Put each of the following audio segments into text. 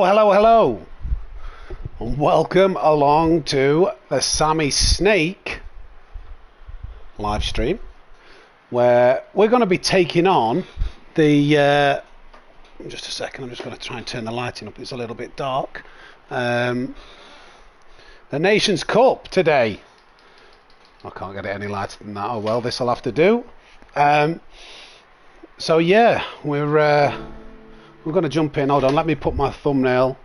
Hello, and welcome along to the SammySnake live stream, where we're going to be taking on the just a second, I'm just going to try and turn the lighting up, it's a little bit dark. The Nations Cup today. I can't get it any lighter than that. Oh well, this will have to do. So yeah, we're going to jump in. Hold on, let me put my thumbnail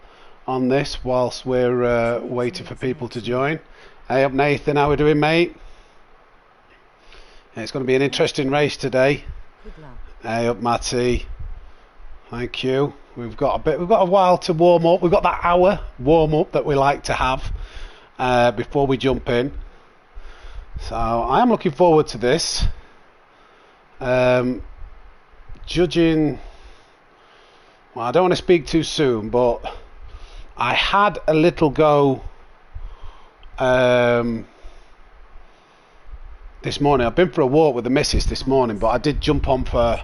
on this whilst we're waiting for people to join. Hey up Nathan, how we doing, mate? Yeah, it's going to be an interesting race today. Good luck. Hey up Matty, thank you. We've got a while to warm up. We've got that hour warm up that we like to have before we jump in. So I am looking forward to this. Judging, well, I don't want to speak too soon, but I had a little go this morning. I've been for a walk with the missus this morning, but I did jump on for,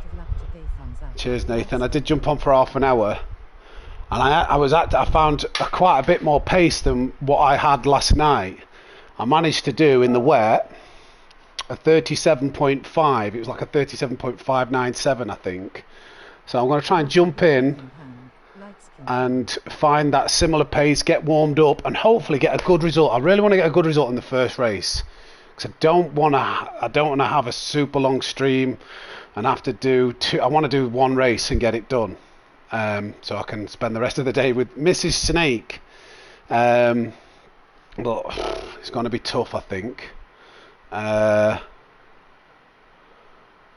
cheers Nathan, I did jump on for half an hour, and I found quite a bit more pace than what I had last night. I managed to do in the wet a 37.5. It was like a 37.597, I think. So I'm going to try and jump in and find that similar pace, get warmed up, and hopefully get a good result. I really want to get a good result in the first race, because I don't want to have a super long stream and have to do two. I want to do one race and get it done, so I can spend the rest of the day with Mrs. Snake. But it's going to be tough, I think.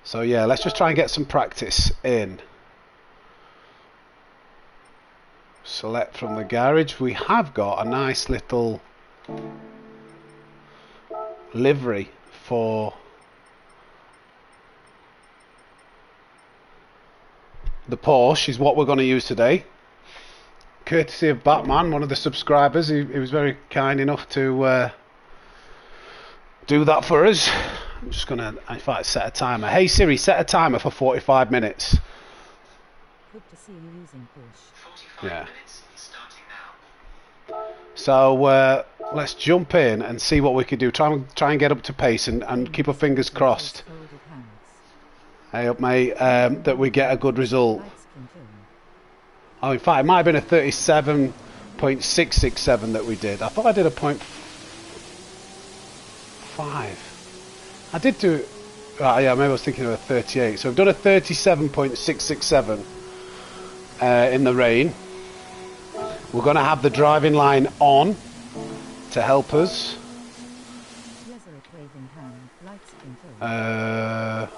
So yeah, let's just try and get some practice in. Select from the garage. We have got a nice little livery for the Porsche, is what we're going to use today, courtesy of Batman, one of the subscribers. He was very kind enough to do that for us. I'm just going to, in fact, set a timer. Hey Siri, set a timer for 45 minutes. Good to see you using Porsche. 45 Yeah. minutes starting now. So let's jump in and see what we can do. Try and get up to pace and keep our fingers crossed. Hey up mate, that we get a good result. Oh, in fact, it might have been a 37.667 that we did. I thought I did a 0.5. I did do, yeah, maybe I was thinking of a 38. So we've done a 37.667 in the rain. We're going to have the driving line on to help us. I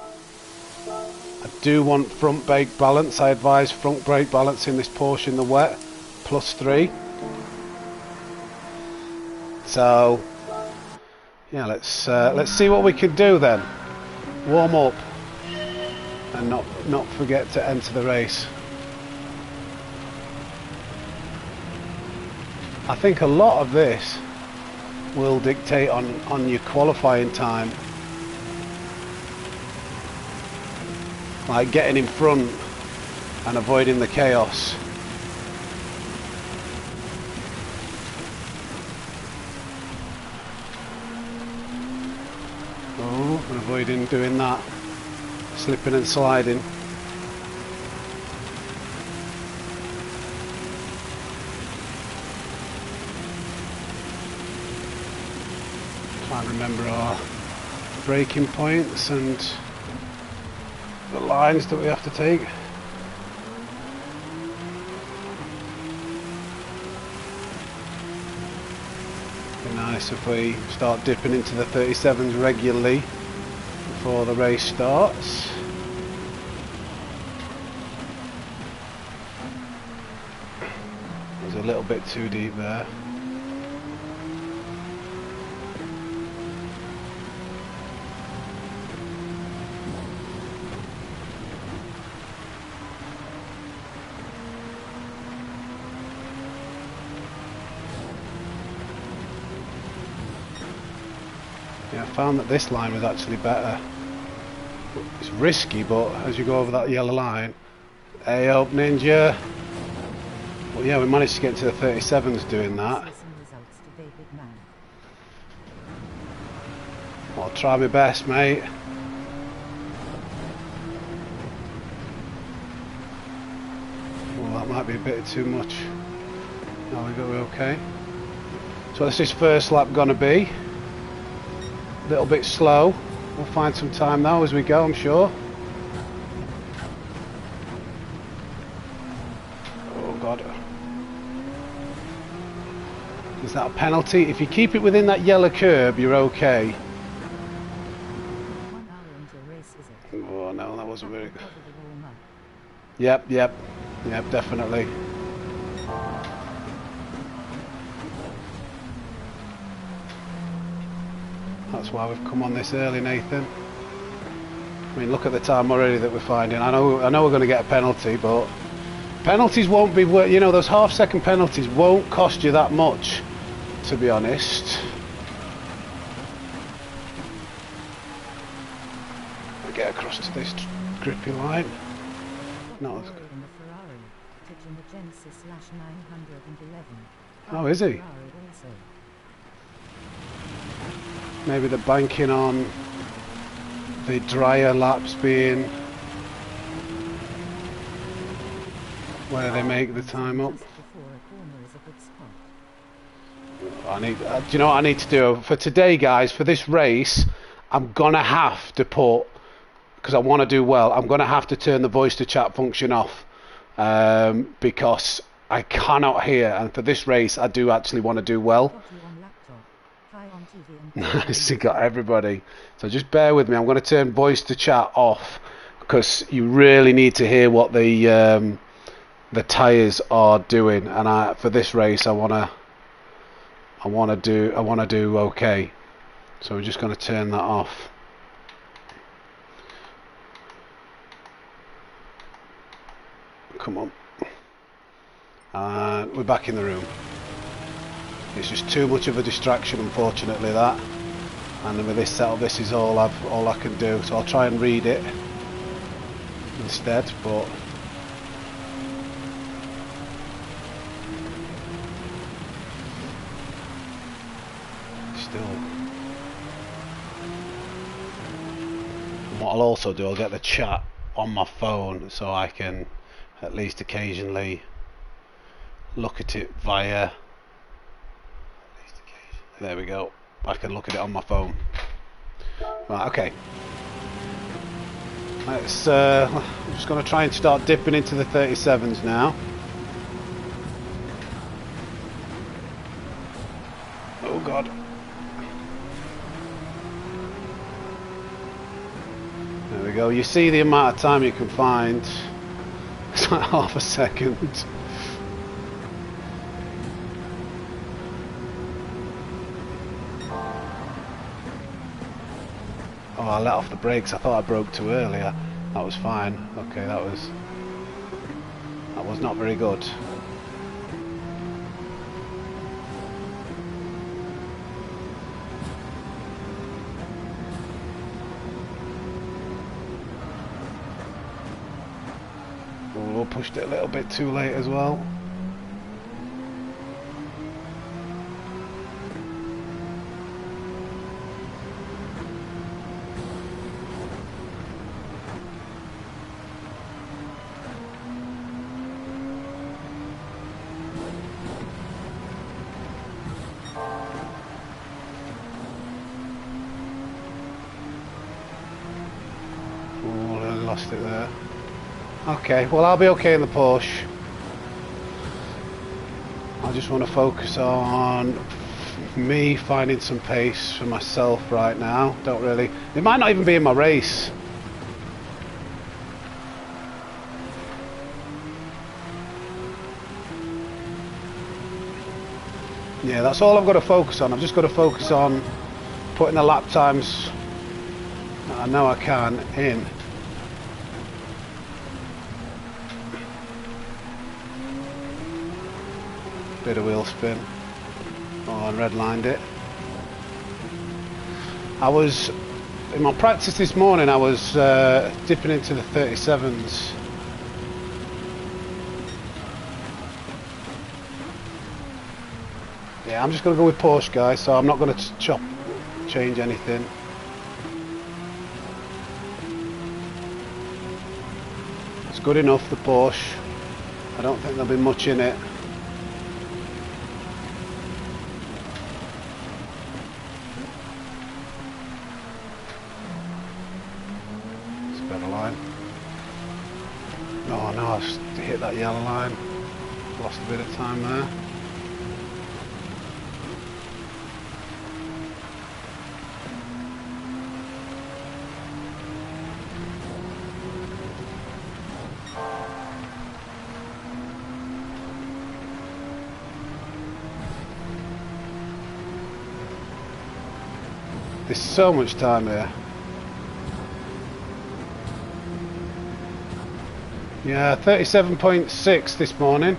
do want front brake balance. I advise front brake balance in this Porsche in the wet, +3. So yeah, let's see what we can do then. Warm up and not forget to enter the race. I think a lot of this will dictate on your qualifying time, like getting in front and avoiding the chaos. Oh, and avoiding doing that, slipping and sliding. Try and remember our braking points and the lines that we have to take. Be nice if we start dipping into the 37s regularly before the race starts. There's a little bit too deep there. Yeah, I found that this line was actually better. It's risky, but as you go over that yellow line, hey up Ninja, But yeah, we managed to get into the 37s doing that. Season results today, big man. I'll try my best, mate. Well, that might be a bit too much. Now we go okay. So what's this first lap gonna be? A little bit slow. We'll find some time now as we go, I'm sure. Oh God. Is that a penalty? If you keep it within that yellow curb, you're okay. 1 hour into a race, is it? Oh no, that wasn't very good. Cover the warm-up. Yep, definitely. That's why we've come on this early, Nathan. I mean, look at the time already that we're finding. I know we're going to get a penalty, but penalties won't be worth. You know, those half-second penalties won't cost you that much, to be honest. I get across to this grippy line. No. In the Ferrari, touching the Genesis /911. Oh, is he? Ferrari also. Maybe they're banking on the drier laps being where they make the time up. Just before a corner is a good spot. I need. Do you know what I need to do for today, guys? For this race, I'm gonna have to put, because I want to do well. I'm gonna have to turn the voice to chat function off because I cannot hear. And for this race, I do actually want to do well. Got you on laptop, high on TV and Nice, you got everybody. So just bear with me. I'm going to turn voice to chat off because you really need to hear what the tyres are doing. And for this race, I want to do okay. So we're just going to turn that off. Come on. And we're back in the room. It's just too much of a distraction, unfortunately, that. And with this setup, this is all I can do. So I'll try and read it instead, but still. And what I'll also do, I'll get the chat on my phone so I can at least occasionally look at it via. There we go. I can look at it on my phone. Right, okay. Let's. I'm just going to try and start dipping into the 37s now. Oh God. There we go. You see the amount of time you can find. It's like half a second. Oh, I let off the brakes. I thought I broke too earlier. That was fine. Okay, that was not very good. Oh, we pushed it a little bit too late as well. Lost it there. Okay, well I'll be okay in the Porsche. I just want to focus on me finding some pace for myself right now. Don't really. It might not even be in my race. Yeah, that's all I've got to focus on. I've just got to focus on putting the lap times that I know I can in. Bit of wheel spin. Oh, and redlined it. I was in my practice this morning. I was dipping into the 37s. Yeah, I'm just going to go with Porsche, guys, so I'm not going to change anything. It's good enough, the Porsche. I don't think there'll be much in it. It's a better line. Oh no, I've just hit that yellow line. Lost a bit of time there. There's so much time here. Yeah, 37.6 this morning.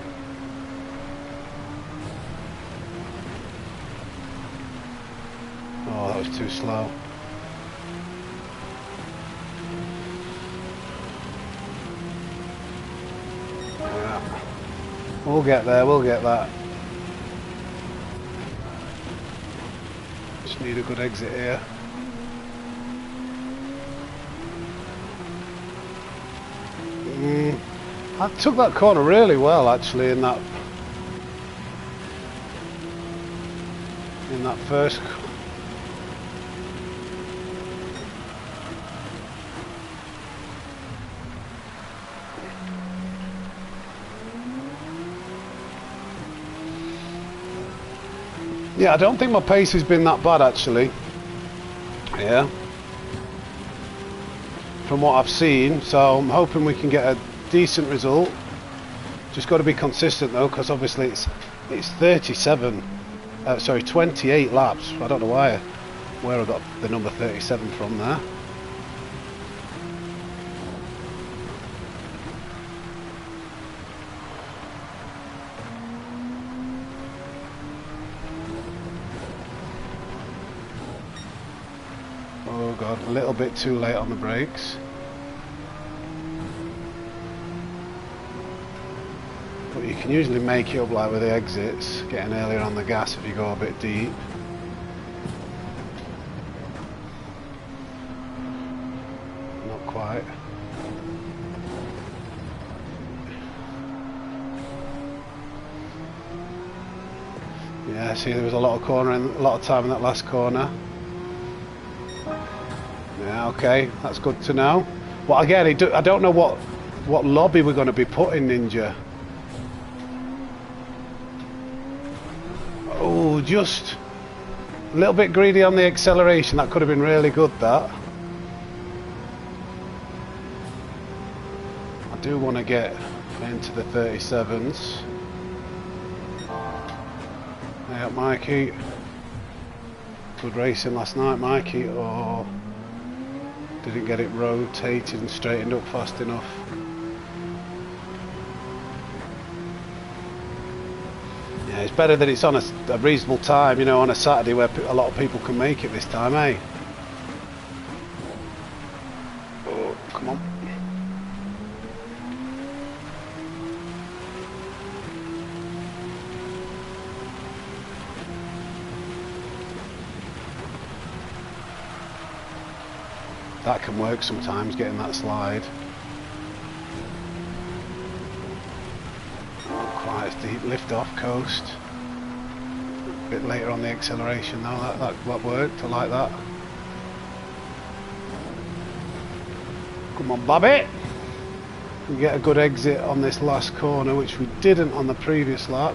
Oh, that was too slow. Yeah. We'll get there, we'll get that. Just need a good exit here. I took that corner really well actually in that first. Yeah, I don't think my pace has been that bad actually. Yeah. From what I've seen, so I'm hoping we can get a decent result. Just got to be consistent though, because obviously it's 28 laps. I don't know where I got the number 37 from there. Oh god, a little bit too late on the brakes. But you can usually make it up like with the exits, getting earlier on the gas if you go a bit deep. Not quite. Yeah, see there was a lot of time in that last corner. Yeah, okay, that's good to know. But again, I don't know what lobby we're going to be putting Ninja. Oh, just a little bit greedy on the acceleration. That could have been really good, that. I do want to get into the 37s. Yeah, Mikey. Good racing last night, Mikey. Oh, didn't get it rotated and straightened up fast enough. Yeah, it's better that it's on a reasonable time, you know, on a Saturday where a lot of people can make it this time, eh? Oh, come on. That can work sometimes, getting that slide. Not quite as deep, lift off coast. A bit later on the acceleration though, that worked, I like that. Come on, Bobby! We get a good exit on this last corner, which we didn't on the previous lap.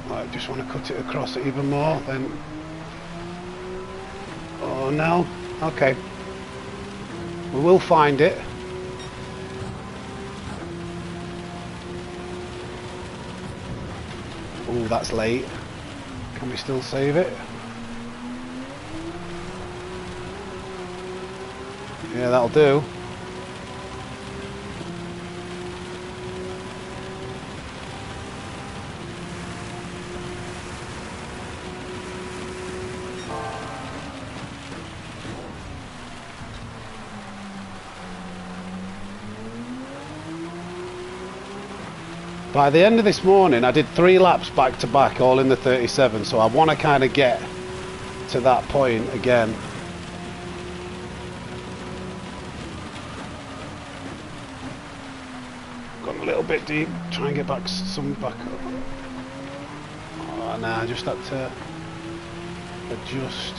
I just want to cut it across it even more, then... Oh no, okay. We will find it. Oh, that's late. Can we still save it? Yeah, that'll do. By the end of this morning, I did 3 laps back to back, all in the 37, so I want to kind of get to that point again. Gone a little bit deep, try and get back some back up. Oh, nah, I just had to adjust.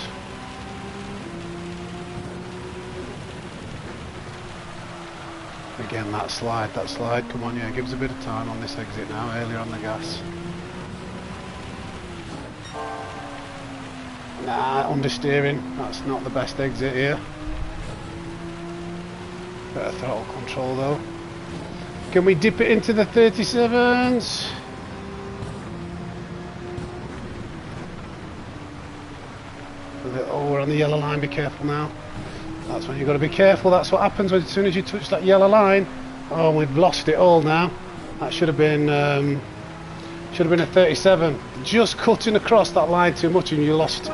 Again, that slide, come on, yeah, gives a bit of time on this exit now, earlier on the gas. Nah, understeering, that's not the best exit here. Better throttle control though. Can we dip it into the 37s? Oh, we're on the yellow line, be careful now. That's when you've got to be careful, that's what happens as soon as you touch that yellow line. Oh, we've lost it all now. That should have been a 37. Just cutting across that line too much and you lost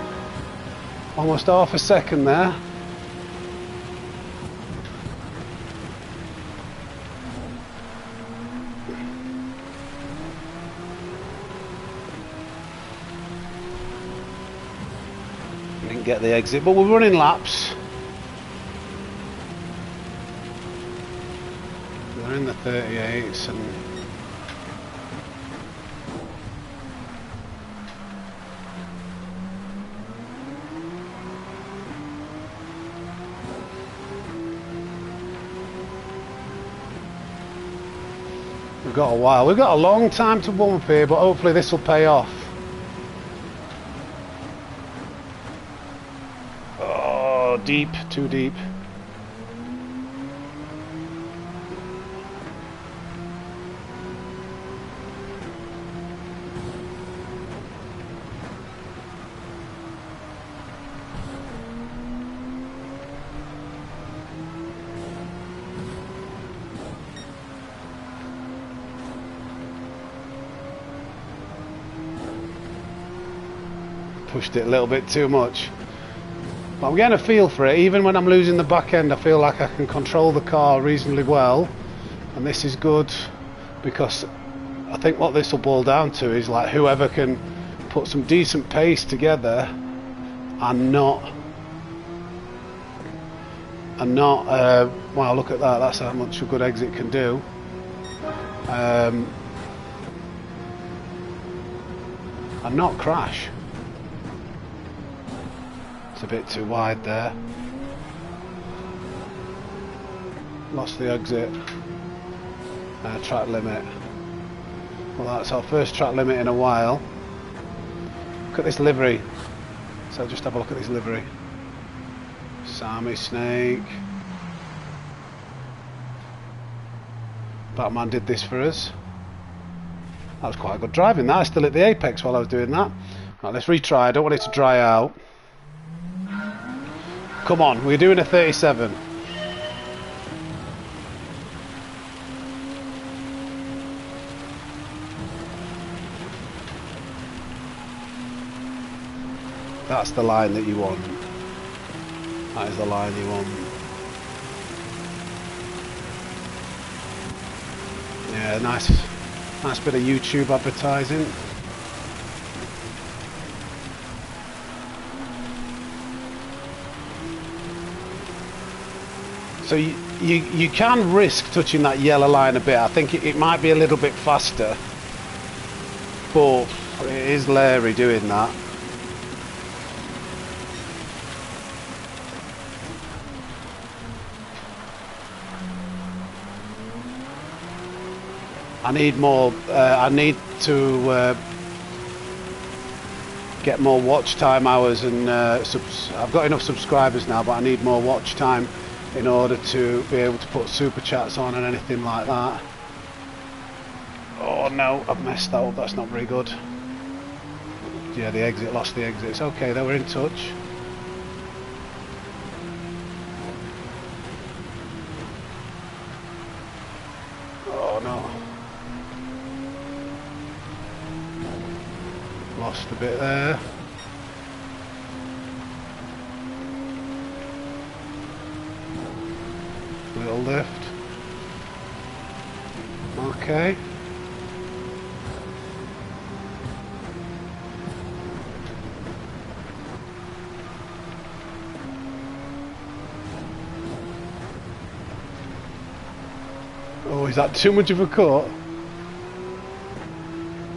almost half a second there. Didn't get the exit, but we're running laps. We're in the 38s and we've got a while. We've got a long time to warm up here, but hopefully this will pay off. Oh, deep, too deep. Pushed it a little bit too much, but I'm getting a feel for it. Even when I'm losing the back end, I feel like I can control the car reasonably well, and this is good because I think what this will boil down to is like whoever can put some decent pace together and not wow, look at that, that's how much a good exit can do. And not crash. A bit too wide there. Lost the exit. Track limit. Well, that's our first track limit in a while. Look at this livery. So just have a look at this livery. SammySnake. Batman did this for us. That was quite good driving. That I still at the apex while I was doing that. Right, let's retry. I don't want it to dry out. Come on, we're doing a 37. That's the line that you want. That is the line you want. Yeah, nice bit of YouTube advertising. So you can risk touching that yellow line a bit. I think it might be a little bit faster, but it is Larry doing that. I need more. I need to get more watch time hours, and I've got enough subscribers now, but I need more watch time in order to be able to put super chats on and anything like that. Oh no, I've messed that up, that's not very good. Yeah, the exit, lost the exit. It's okay, they were in touch. Oh no. Lost a bit there. Little lift. Okay. Oh, is that too much of a cut?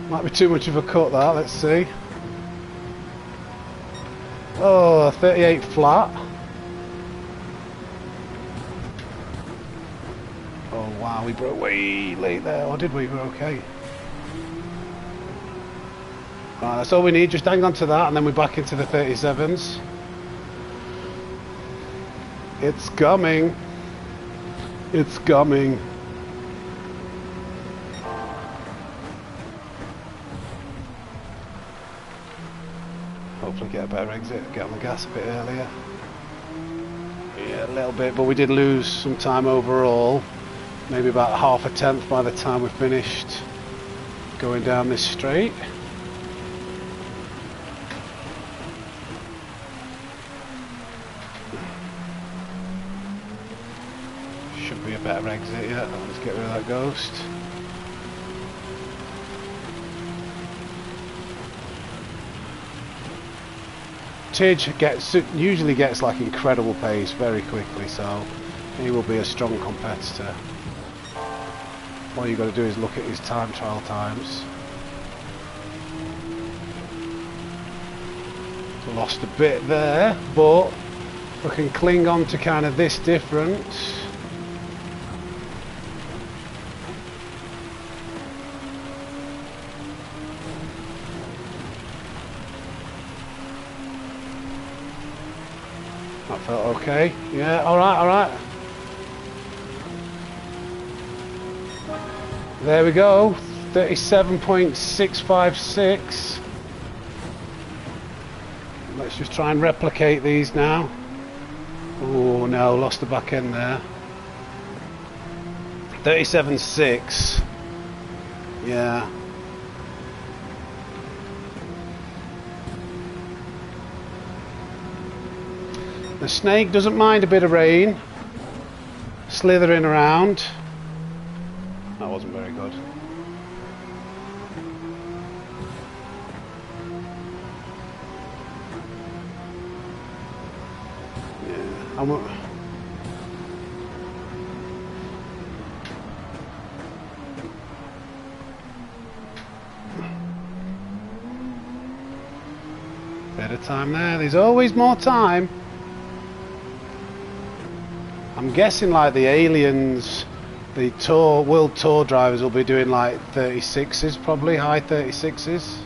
Might be too much of a cut, that. Let's see. Oh, 38 flat. Oh, wow, we broke way late there. Or did we? We're okay. Right, that's all we need. Just hang on to that, and then we're back into the 37s. It's coming. It's coming. Hopefully get a better exit, get on the gas a bit earlier. Yeah, a little bit, but we did lose some time overall. Maybe about half a tenth by the time we finished going down this straight. Should be a better exit, yeah. Let's get rid of that ghost. Tidge usually gets like incredible pace very quickly, so he will be a strong competitor. All you've got to do is look at his time trial times. Lost a bit there, but we can cling on to kind of this difference. That felt okay. Yeah, alright, alright. There we go. 37.656. Let's just try and replicate these now. Oh no, lost the back end there. 37.6. Yeah. The snake doesn't mind a bit of rain. Slithering around. That wasn't very good. Yeah. Bit of time there. There's always more time. I'm guessing like the aliens, the world tour drivers will be doing like 36s, probably high 36s.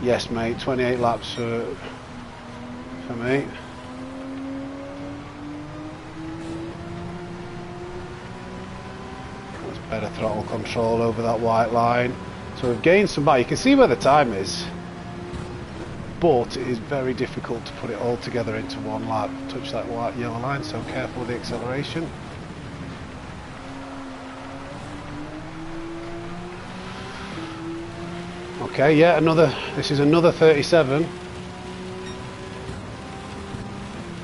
Yes, mate. 28 laps for me. That's better throttle control over that white line. So we've gained some back. You can see where the time is, but it is very difficult to put it all together into one lap. Touch that white yellow line, so careful with the acceleration. Okay, yeah, this is another 37.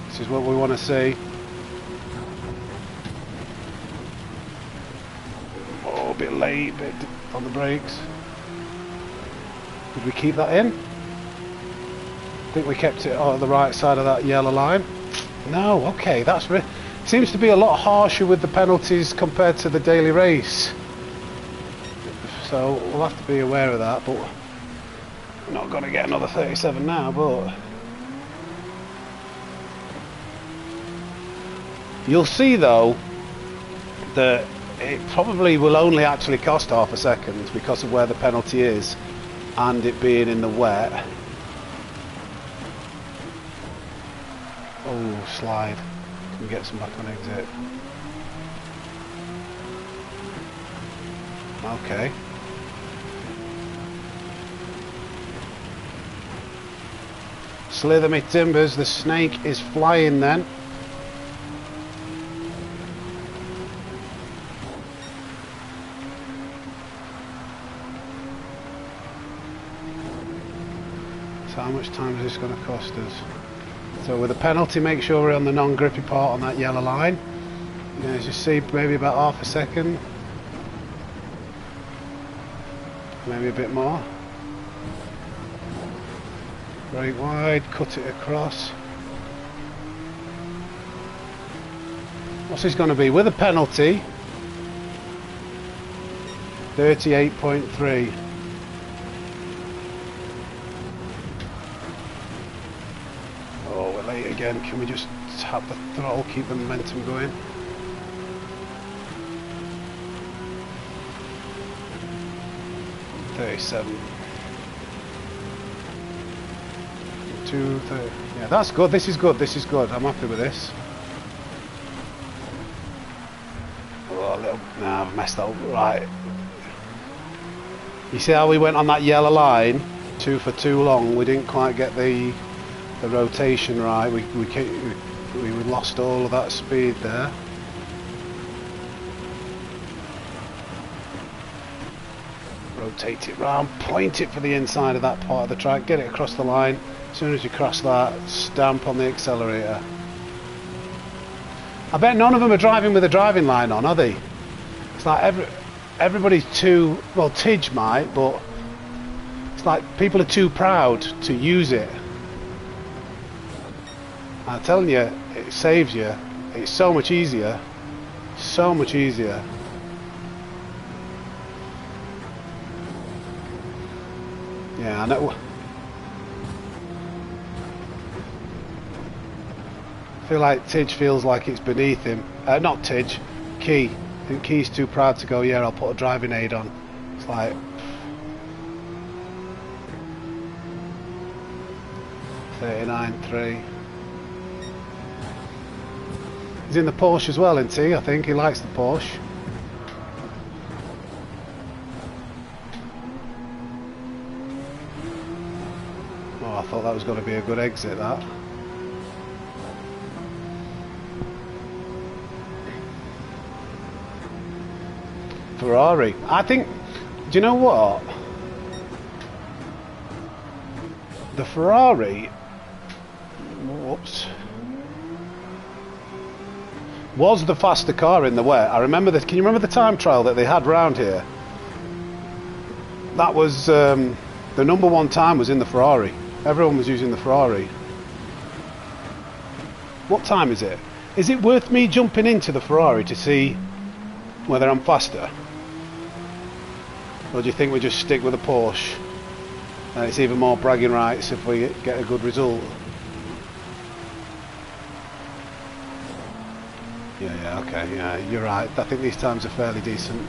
This is what we want to see. Oh, a bit late, a bit on the brakes. Did we keep that in? I think we kept it on the right side of that yellow line. No, okay, seems to be a lot harsher with the penalties compared to the daily race. So we'll have to be aware of that, but we're not going to get another 37 now, but you'll see though that it probably will only actually cost half a second because of where the penalty is and it being in the wet. Oh, slide. Can we get some back on exit? Okay. Slither me timbers, the snake is flying then. So how much time is this going to cost us? So with a penalty, make sure we're on the non-grippy part on that yellow line. Yeah, as you see, maybe about half a second. Maybe a bit more. Brake wide, cut it across. What's this going to be? With a penalty, 38.3. Oh, we're late again. Can we just tap the throttle, keep the momentum going? $37. 230. Yeah, that's good. This is good. This is good. I'm happy with this. Oh, a little. Nah, I've messed that up. Right. You see how we went on that yellow line? For too long. We didn't quite get the rotation right. We lost all of that speed there. Rotate it round, point it for the inside of that part of the track, get it across the line. As soon as you cross that, stamp on the accelerator. I bet none of them are driving with a driving line on, are they? It's like everybody's too, well, Tidge might, but it's like people are too proud to use it. I'm telling you, it saves you. It's so much easier. So much easier. Yeah, I know. I feel like Tidge feels like it's beneath him. Not Tidge, Key. I think Key's too proud to go, yeah, I'll put a driving aid on. It's like... 39.3. He's in the Porsche as well, isn't he? I think he likes the Porsche. Oh, I thought that was going to be a good exit, that. Ferrari. I think, do you know what? The Ferrari, whoops, was the faster car in the wet. I remember this. Can you remember the time trial that they had round here? That was the #1 time was in the Ferrari. Everyone was using the Ferrari. What time is it? Is it worth me jumping into the Ferrari to see whether I'm faster? Or do you think we just stick with a Porsche? And it's even more bragging rights if we get a good result. Yeah, okay, yeah, you're right. I think these times are fairly decent.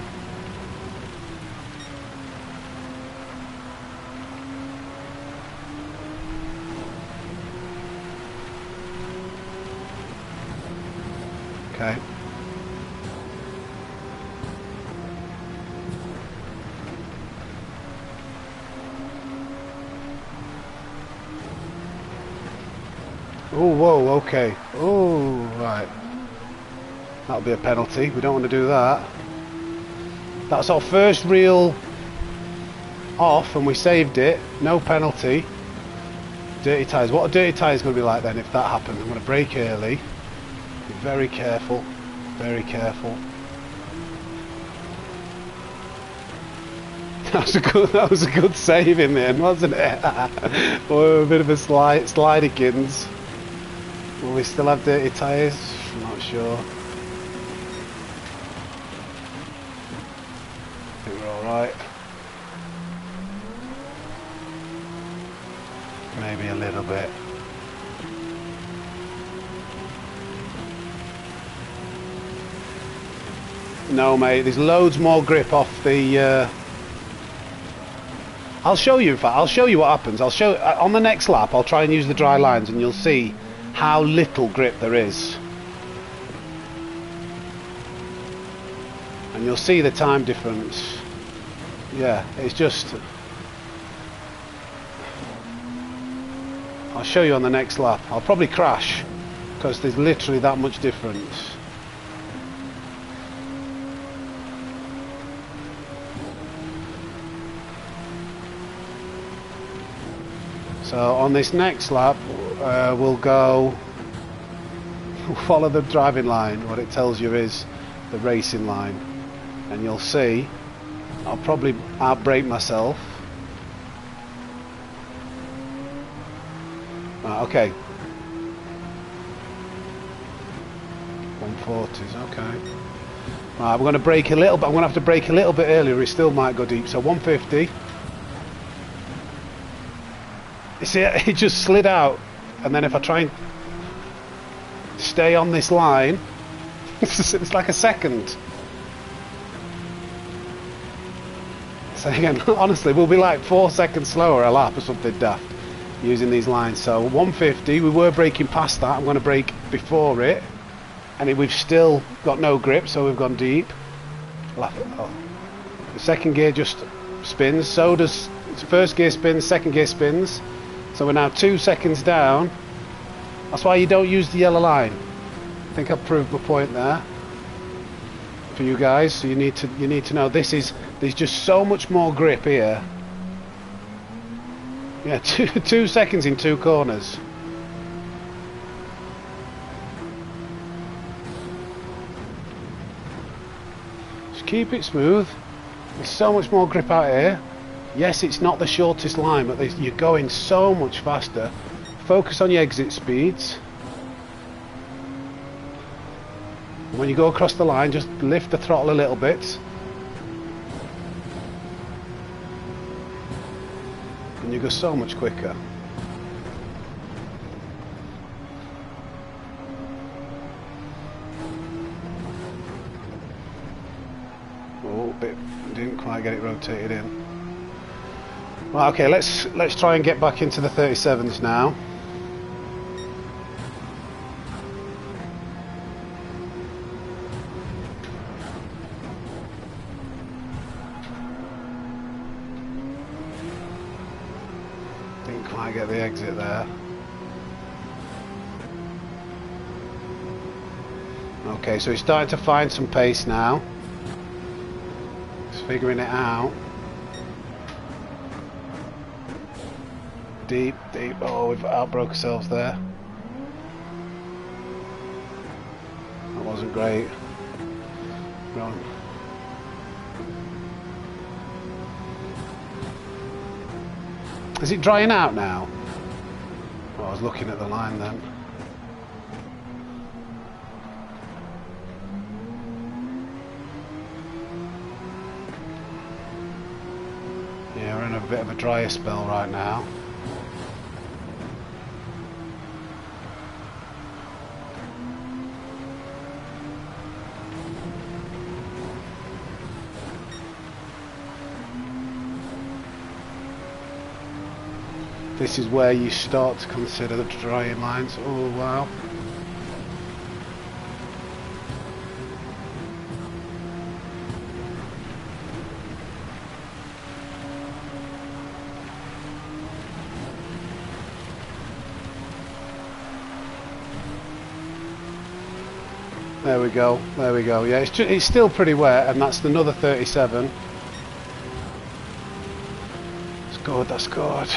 Okay. Oh, whoa, okay. Oh, right. That'll be a penalty. We don't want to do that. That's our first real off and we saved it. No penalty. Dirty tyres. What are dirty tyres going to be like then if that happens? I'm going to brake early. Be very careful. Very careful. That was a good save in the end, wasn't it? Oh, a bit of a slidykins. Will we still have dirty tyres? I'm not sure. I think we're alright. Maybe a little bit. No, mate, there's loads more grip off the... I'll show you, in fact, I'll show you what happens. I'll show on the next lap, I'll try and use the dry lines and you'll see how little grip there is. And you'll see the time difference. Yeah, it's just... I'll show you on the next lap. I'll probably crash because there's literally that much difference. So on this next lap, we'll go follow the driving line. What it tells you is the racing line, and you'll see I'll probably outbrake myself. Okay. 140s, okay. Right, we're going to brake a little bit. I'm going to have to brake a little bit earlier. It still might go deep. So 150. You see, it just slid out. And then if I try and stay on this line, it's like a second. So again, honestly, we'll be like 4 seconds slower a lap or something daft using these lines. So 150, we were braking past that. I'm going to brake before it. And we've still got no grip, so we've gone deep. Oh. The second gear just spins, so does first gear spins, second gear spins. So we're now 2 seconds down. That's why you don't use the yellow line. I think I've proved my point there for you guys. So you need to know there's just so much more grip here. Yeah, 2 seconds in 2 corners. Keep it smooth. There's so much more grip out here. Yes, it's not the shortest line, but you're going so much faster. Focus on your exit speeds. And when you go across the line, just lift the throttle a little bit. And you go so much quicker. Didn't quite get it rotated in. Right, okay, let's try and get back into the 37s now. Didn't quite get the exit there. Okay, so he's starting to find some pace now. Figuring it out. Deep. Oh, we've outbroke ourselves there. That wasn't great. Wrong. Is it drying out now? Oh, I was looking at the line then. Yeah, we're in a bit of a drier spell right now. This is where you start to consider the drying lines. Oh wow. There we go, there we go. Yeah, it's still pretty wet, and that's another 37. That's good, that's good.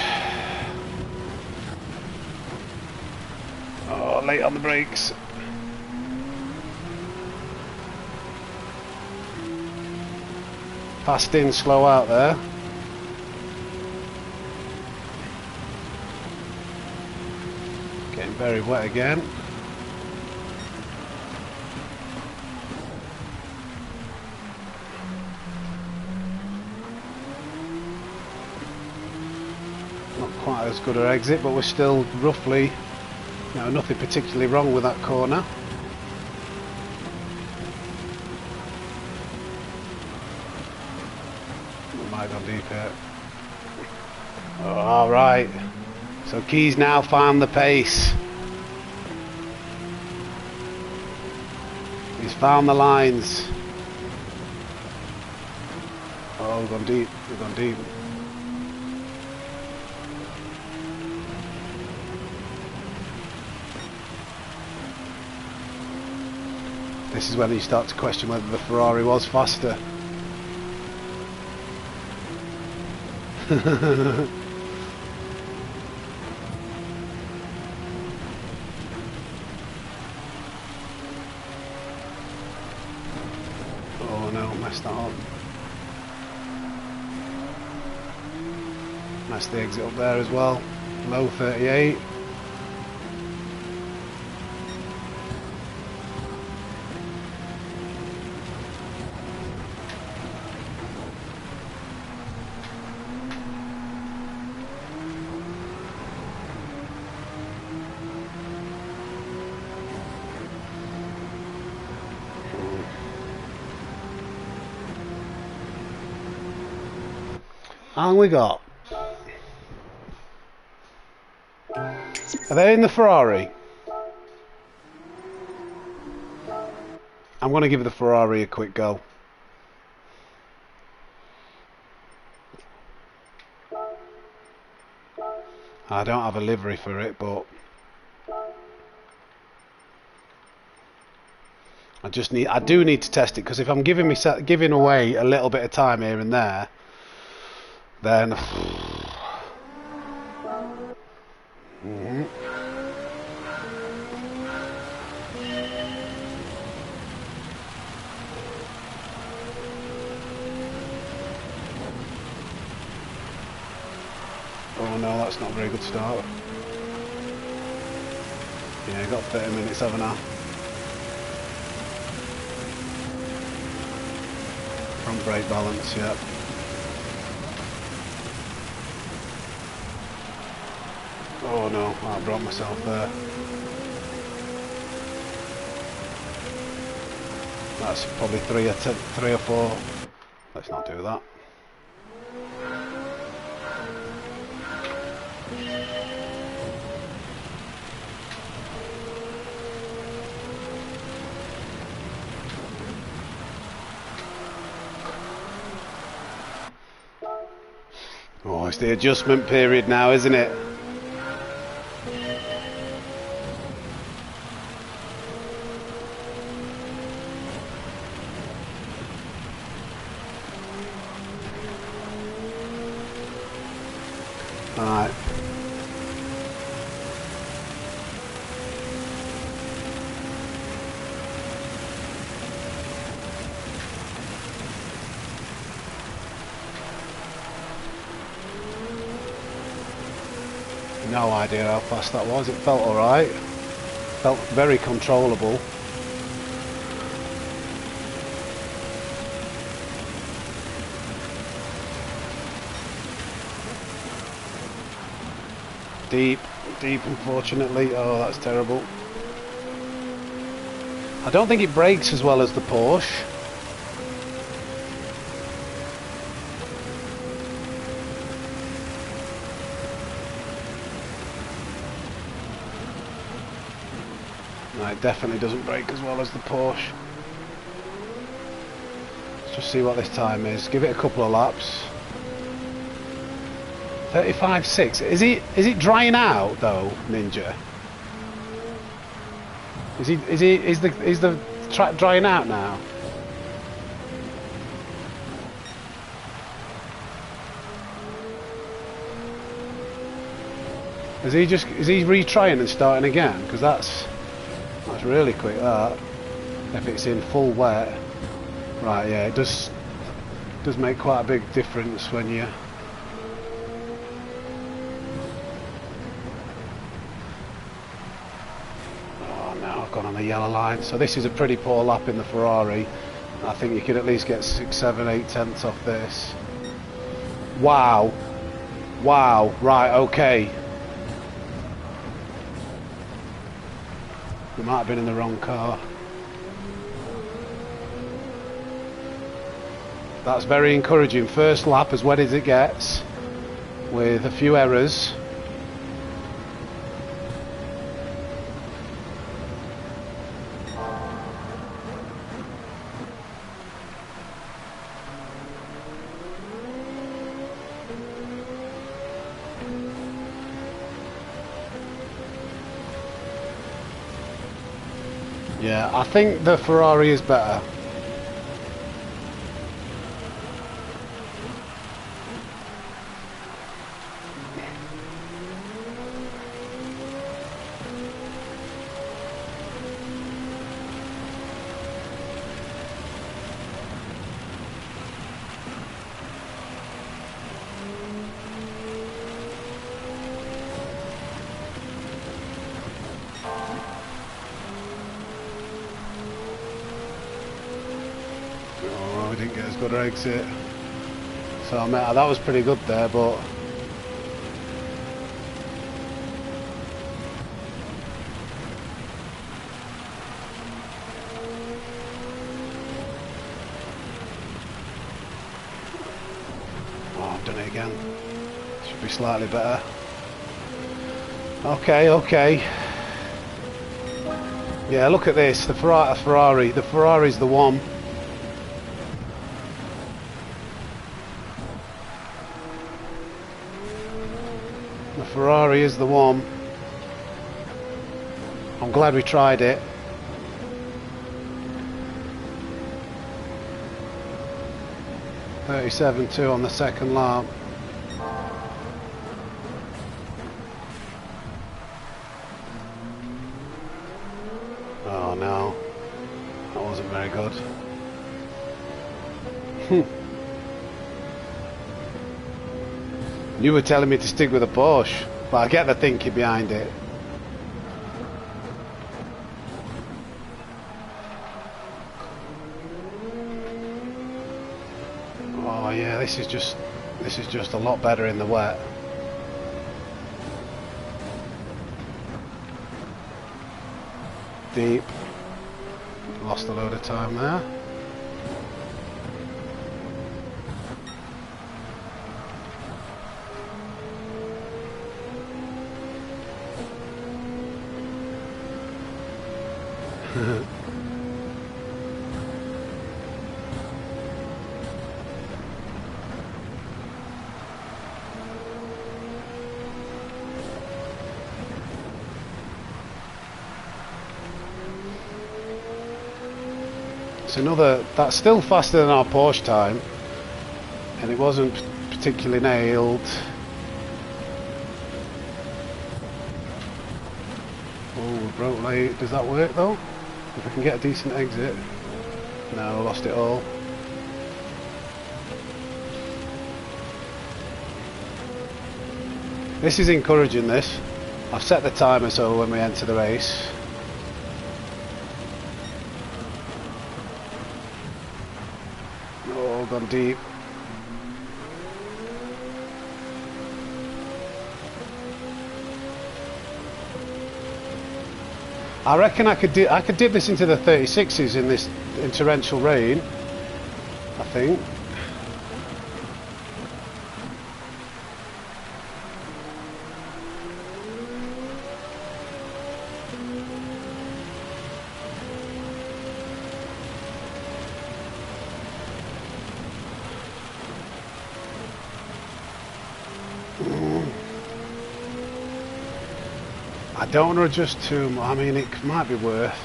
Oh, late on the brakes. Fast in, slow out there. Getting very wet again. Quite as good an exit, but we're still roughly, nothing particularly wrong with that corner. We might go deep here. Oh, all right. So Key's now found the pace. He's found the lines. Oh, we've gone deep. We've gone deep. This is when you start to question whether the Ferrari was faster. Oh no, messed that up. Messed the exit up there as well. Low 38. How long we got? Are they in the Ferrari? I'm going to give the Ferrari a quick go. I don't have a livery for it, but I do need to test it, because if I'm giving away a little bit of time here and there, then oh no, that's not a very good start. Yeah, got 30 minutes, haven't I? Front brake balance, yeah. Oh no, I brought myself there. That's probably three or four. Let's not do that. Oh, it's the adjustment period now, isn't it? Alright. No idea how fast that was. It felt alright. Felt very controllable. Deep, unfortunately. Oh, that's terrible. I don't think it brakes as well as the Porsche. No, it definitely doesn't brake as well as the Porsche. Let's just see what this time is. Give it a couple of laps. 35.6. Is it drying out though, Ninja? Is the track drying out now? Is he retrying and starting again? Because that's really quick, that. If it's in full wet. Right, yeah, it does make quite a big difference when you. Gone on the yellow line, so this is a pretty poor lap in the Ferrari. I think you could at least get 6, 7, 8 tenths off this. Wow, right, okay. We might have been in the wrong car. That's very encouraging. First lap as wet as it gets, with a few errors. Yeah, I think the Ferrari is better. Didn't get as good an exit, so I mean, that was pretty good there, but oh I've done it again. Should be slightly better. Okay, okay. Yeah, look at this. The Ferrari. The Ferrari's the one. The Ferrari is the one. I'm glad we tried it. .37.2 on the second lap. Oh no, that wasn't very good. You were telling me to stick with a Porsche, but I get the thinking behind it. Oh yeah, this is just a lot better in the wet. Deep. Lost a load of time there. It's another, that's still faster than our Porsche time, and it wasn't particularly nailed. Oh, we broke late. Does that work though? If I can get a decent exit. No, lost it all. This is encouraging, this. I've set the timer so when we enter the race. Oh, gone deep. I reckon I could dip this into the 36s in this torrential rain. I think. I don't want to adjust too much. I mean, it might be worth.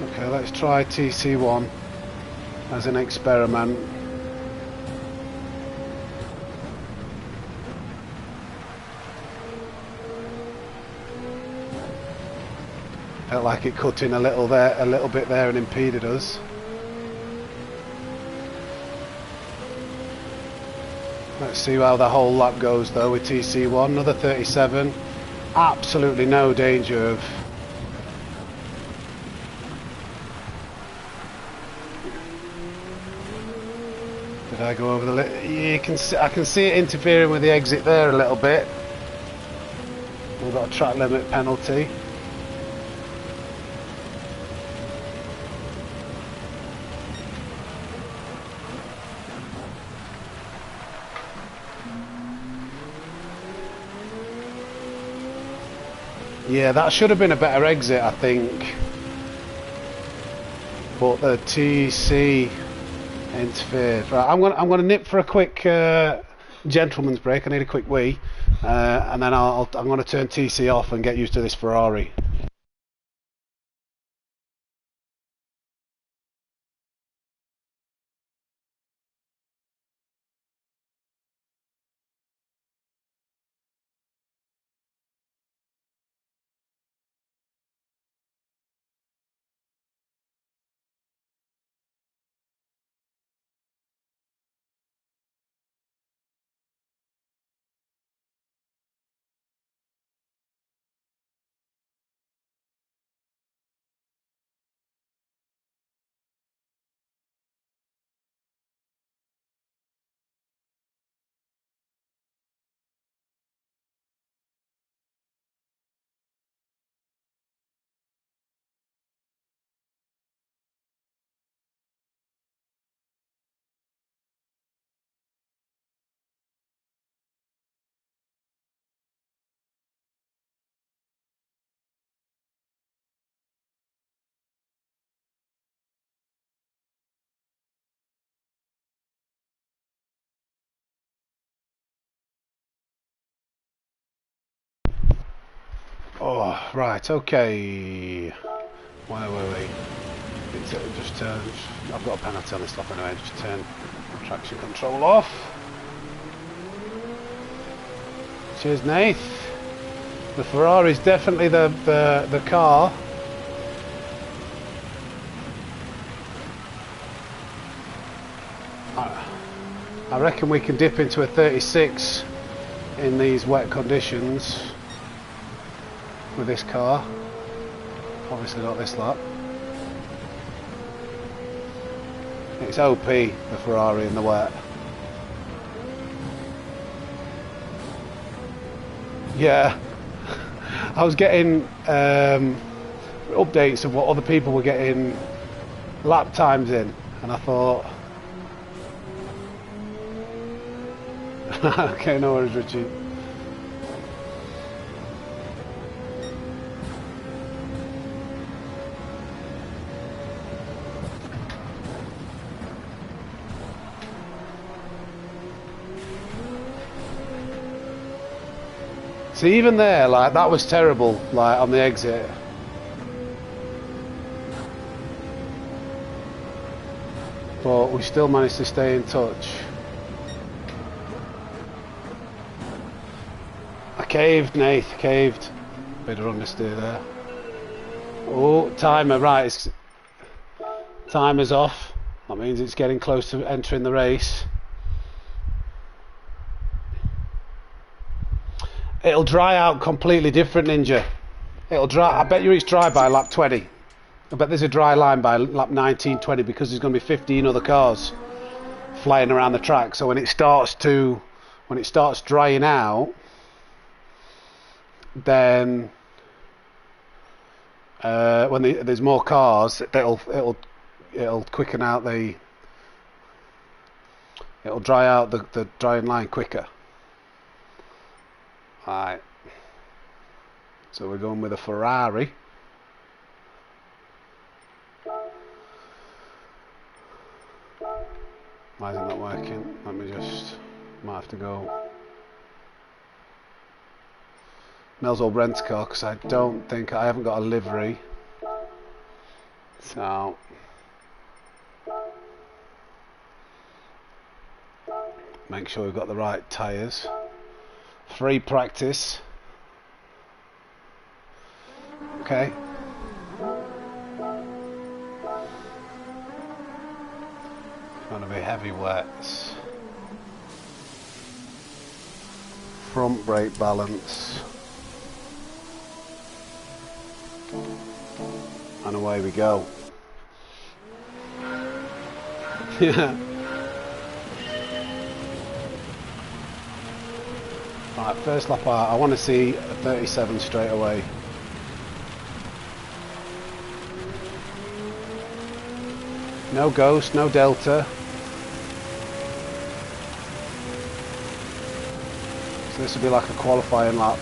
Okay, let's try TC1 as an experiment. Felt like it cut in a little bit there and impeded us. Let's see how the whole lap goes though with TC1. Another 37. Absolutely no danger of. Did I go over the? You can see, I can see it interfering with the exit there a little bit. We've got a track limit penalty. Yeah, that should have been a better exit, I think. But the TC interfered. Right, I'm gonna nip for a quick gentleman's break. I need a quick wee, and then I'm gonna turn TC off and get used to this Ferrari. Oh, right, okay. Where were we? Just turn. I've got a penalty on this stop anyway. Just turn traction control off. Cheers, Nath. The Ferrari's definitely the car. I reckon we can dip into a 36 in these wet conditions with this car. Obviously not this lap. It's OP, the Ferrari in the wet. Yeah, I was getting updates of what other people were getting lap times in, and I thought, okay, no worries, Richie. See, even there, like, that was terrible, like, on the exit. But we still managed to stay in touch. I caved, Nath, caved. Bit of understeer there. Oh, timer, right, timer's off. That means it's getting close to entering the race. It'll dry out completely different, Ninja. It'll dry. I bet you it's dry by lap 20. I bet there's a dry line by lap 19, 20 because there's going to be 15 other cars flying around the track. So when it starts drying out, then when there's more cars, it'll quicken out it'll dry out the drying line quicker. Alright, so we're going with a Ferrari. Why isn't that working? Let me just, might have to go Mel's old rent car because I don't think, I haven't got a livery. So make sure we've got the right tyres. Free practice. Okay. Gonna be heavy wets. Front brake balance. And away we go. Yeah. Right, first lap out, I want to see a 37 straight away. No ghost, no delta. So this will be like a qualifying lap.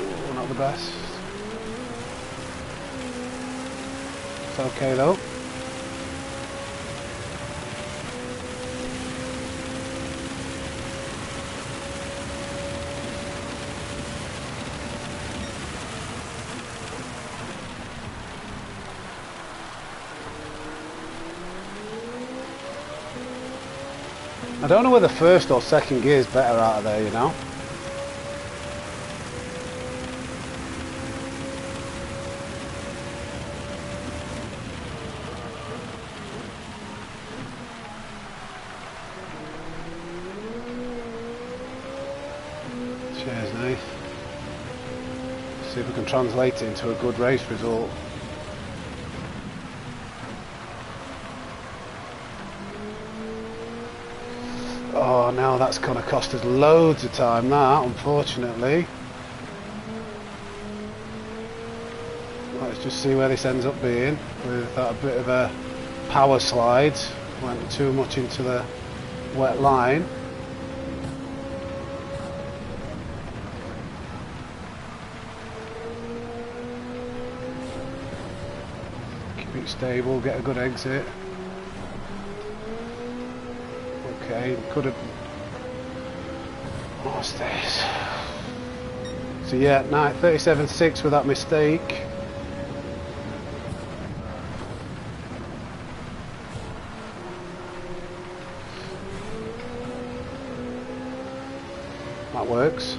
Ooh, not the best. It's okay though. I don't know whether first or second gear is better out of there, you know. Cheers, Nath. See if we can translate it into a good race result. Oh no, that's going to cost us loads of time, that, unfortunately. Let's just see where this ends up being with that bit of a power slide. Went too much into the wet line. Keep it stable, get a good exit. Okay, could have What's this? So yeah, 37.6 with that mistake. That works.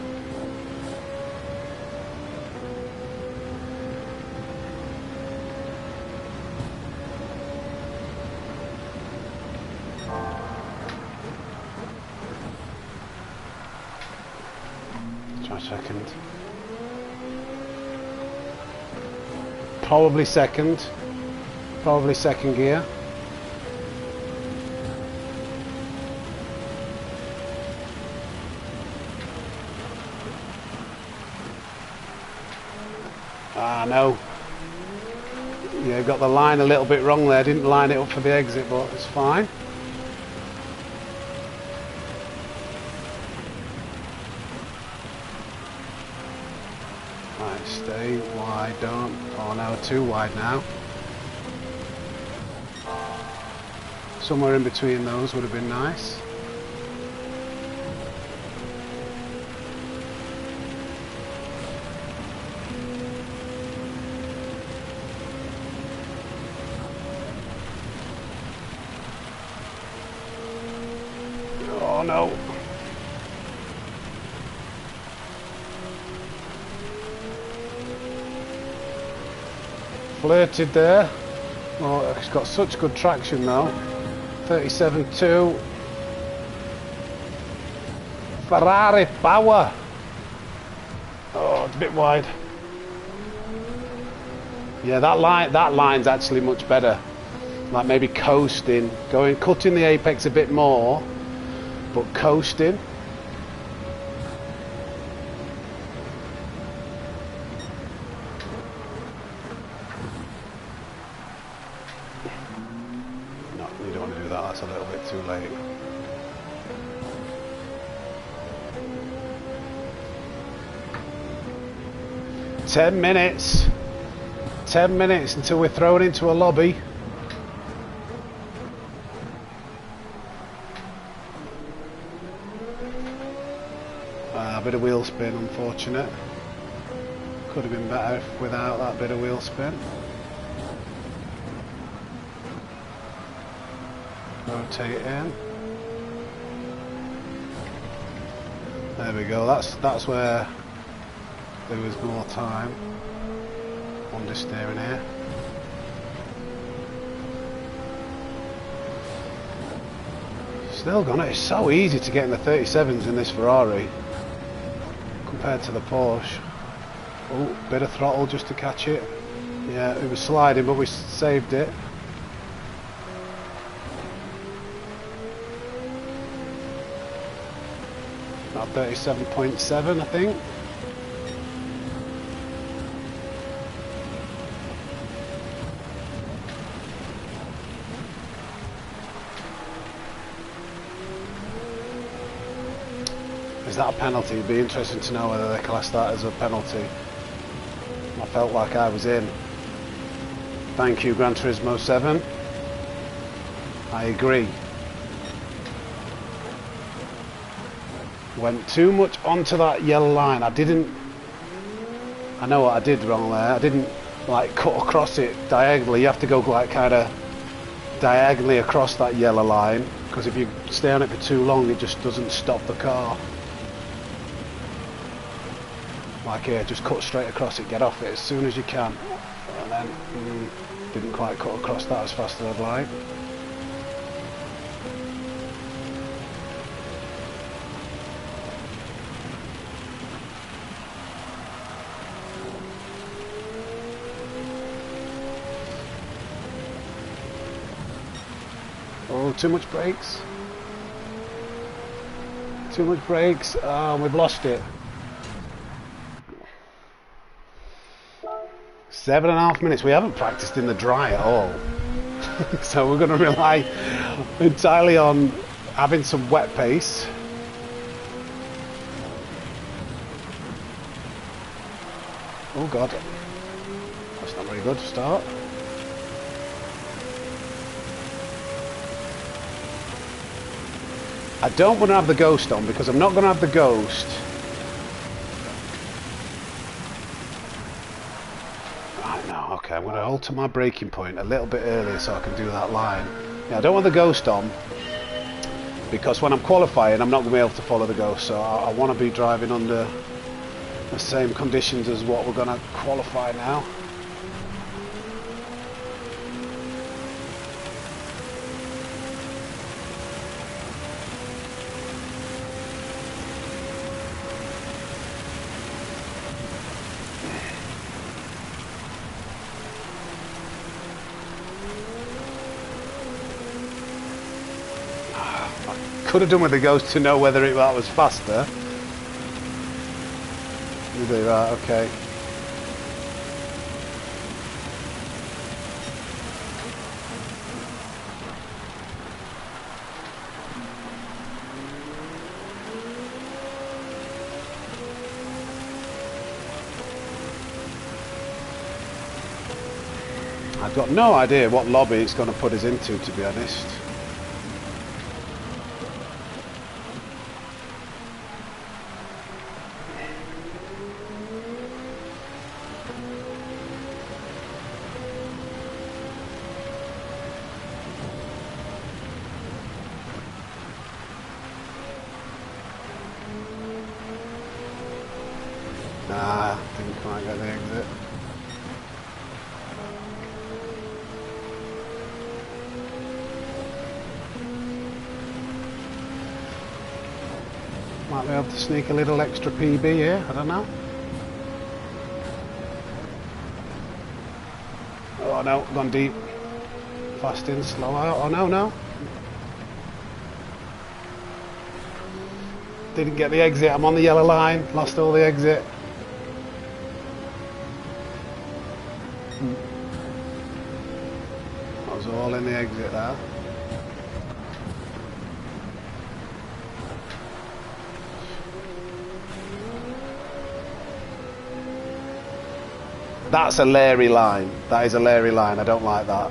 Try second. Probably second. Probably second gear. Ah, no. Yeah, got the line a little bit wrong there. Didn't line it up for the exit, but it's fine. Right, stay wide, don't. Oh no, too wide now. Somewhere in between those would have been nice. Oh no. Flirted there. Oh, it's got such good traction though. 37.2. Ferrari power. Oh, it's a bit wide. Yeah, that line's actually much better. Like maybe coasting, cutting the apex a bit more, but coasting. No, you don't want to do that. That's a little bit too late. Ten minutes. 10 minutes until we're thrown into a lobby. A bit of wheel spin, unfortunate. Could have been better without that bit of wheel spin. Rotate in. There we go. That's where there was more time. Understeering here. Still gone. It's so easy to get in the 37s in this Ferrari compared to the Porsche. Oh, bit of throttle just to catch it. Yeah, it was sliding, but we saved it. About 37.7, I think. Is that a penalty? It'd be interesting to know whether they class that as a penalty. I felt like I was in. Thank you, Gran Turismo 7. I agree. Went too much onto that yellow line. I know what I did wrong there. I didn't like cut across it diagonally. You have to go like kind of diagonally across that yellow line, because if you stay on it for too long, it just doesn't stop the car. Like here, just cut straight across it, get off it as soon as you can. And then, didn't quite cut across that as fast as I'd like. Oh, too much brakes. Too much brakes. We've lost it. 7.5 minutes. We haven't practiced in the dry at all. So we're going to rely entirely on having some wet pace. Oh God. That's not very good to start. I don't want to have the ghost on because I'm not going to have the ghost. Right, no, okay, I'm going to alter my braking point a little bit earlier so I can do that line. Yeah, I don't want the ghost on because when I'm qualifying I'm not going to be able to follow the ghost, so I want to be driving under the same conditions as what we're going to qualify now. Could have done with the ghost to know whether that was faster. You do that, okay. I've got no idea what lobby it's going to put us into, to be honest. Nah, didn't quite get the exit. Might be able to sneak a little extra PB here, I don't know. Oh no, gone deep. Fast in, slow out. Oh no, no. Didn't get the exit, I'm on the yellow line, lost all the exit. I was all in the exit there. That's a Larry line. That is a Larry line. I don't like that.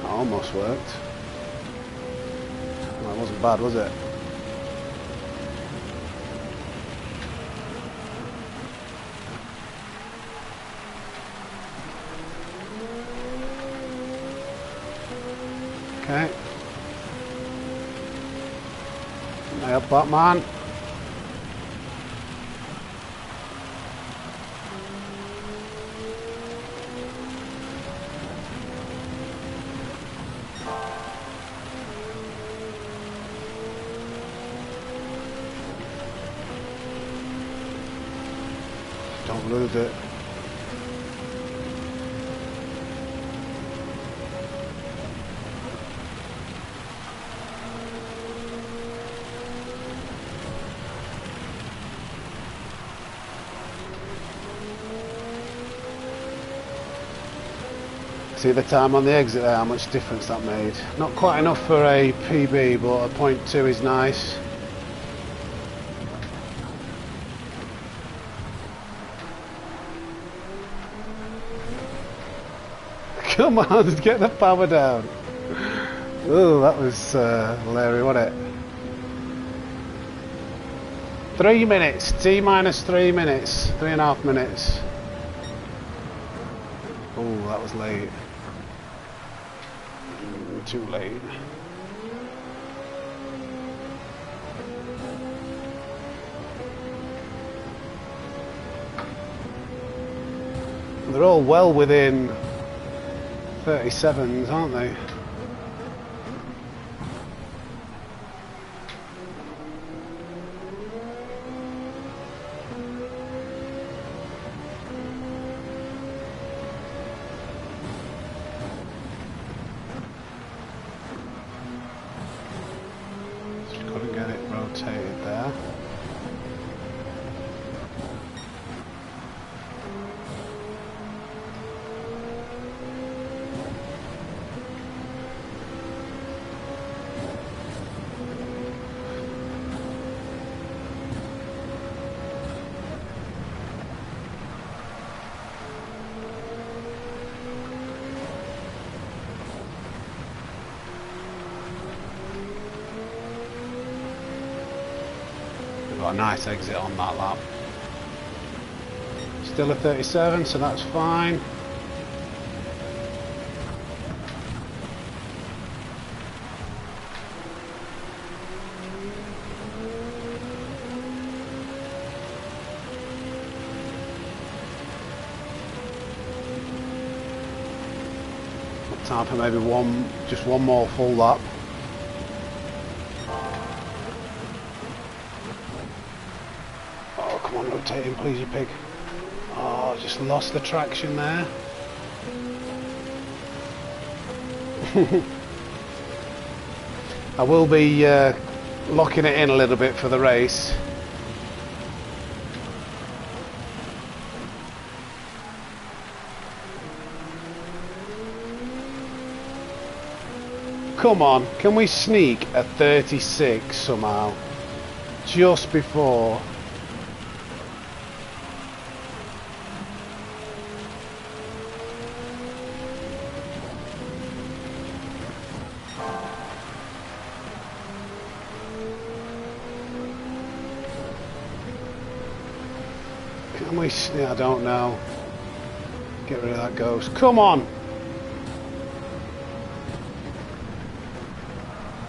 That almost worked. That wasn't bad, was it? Okay. Lay up, Batman. Don't lose it. See the time on the exit there, how much difference that made. Not quite enough for a PB, but a 0.2 is nice. Come on, get the power down. Oh, that was Larry, wasn't it? 3 minutes, T minus 3 minutes, 3.5 minutes. Oh, that was late. Too late. They're all well within 37s, aren't they? Couldn't get it rotated there. Got a nice exit on that lap. Still a 37, so that's fine. Time for maybe just one more full lap. Oh, come on, rotate in, please, you pig. Oh, just lost the traction there. I will be locking it in a little bit for the race. Come on, can we sneak a 36 somehow? Just before. Can we, I don't know. Get rid of that ghost. Come on!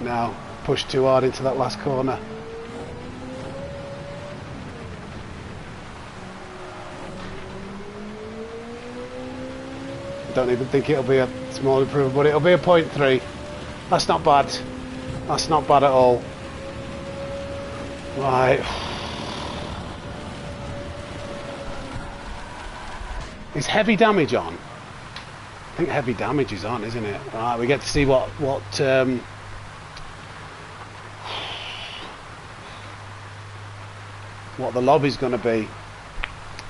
Now, push too hard into that last corner. I don't even think it'll be a small improvement, but it'll be a 0.3. That's not bad. That's not bad at all. Right. Is heavy damage on? I think heavy damage is on, isn't it? Right, we get to see what the lobby's going to be.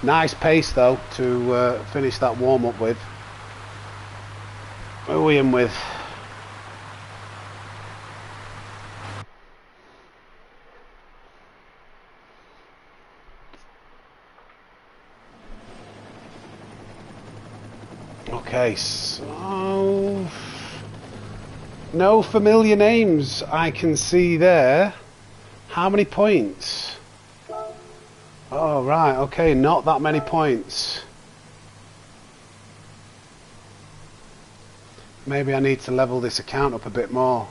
Nice pace though to finish that warm up with. Who are we in with? Okay, so no familiar names I can see there. How many points? Oh right, okay, not that many points. Maybe I need to level this account up a bit more.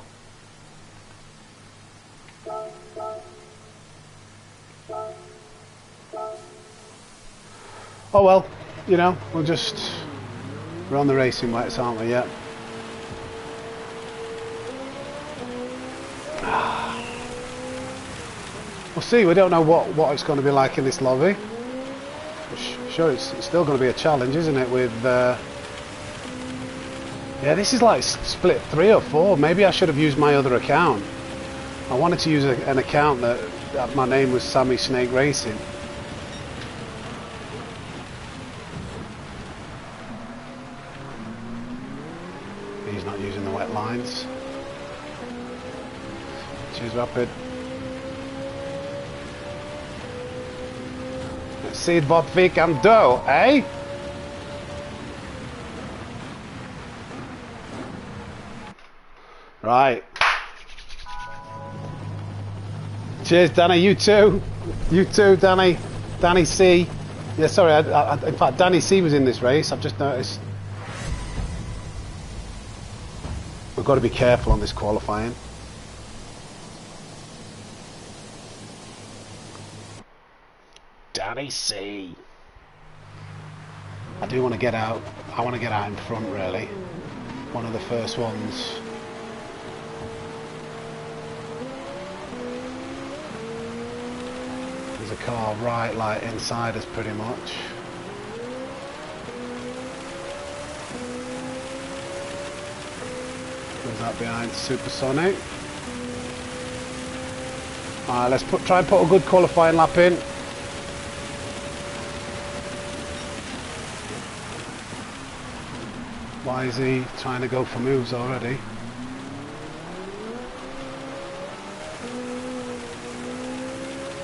Oh well, you know, we're on the racing wets, aren't we? Yeah. We'll see. We don't know what it's going to be like in this lobby. Sure, it's still going to be a challenge, isn't it? With yeah, this is like split 3 or 4. Maybe I should have used my other account. I wanted to use an account that my name was SammySnake Racing. He's not using the wet lines. Cheers, Rapid. Let's see what we can do, eh? Right. Cheers, Danny. You too. You too, Danny. Danny C. Yeah, sorry. In fact, Danny C was in this race. I've just noticed. We've got to be careful on this qualifying. Danny C. I do want to get out. I want to get out in front, really. One of the first ones. There's a car right, like inside us, pretty much. Who's that behind? Supersonic. Alright, let's try and put a good qualifying lap in. Why is he trying to go for moves already?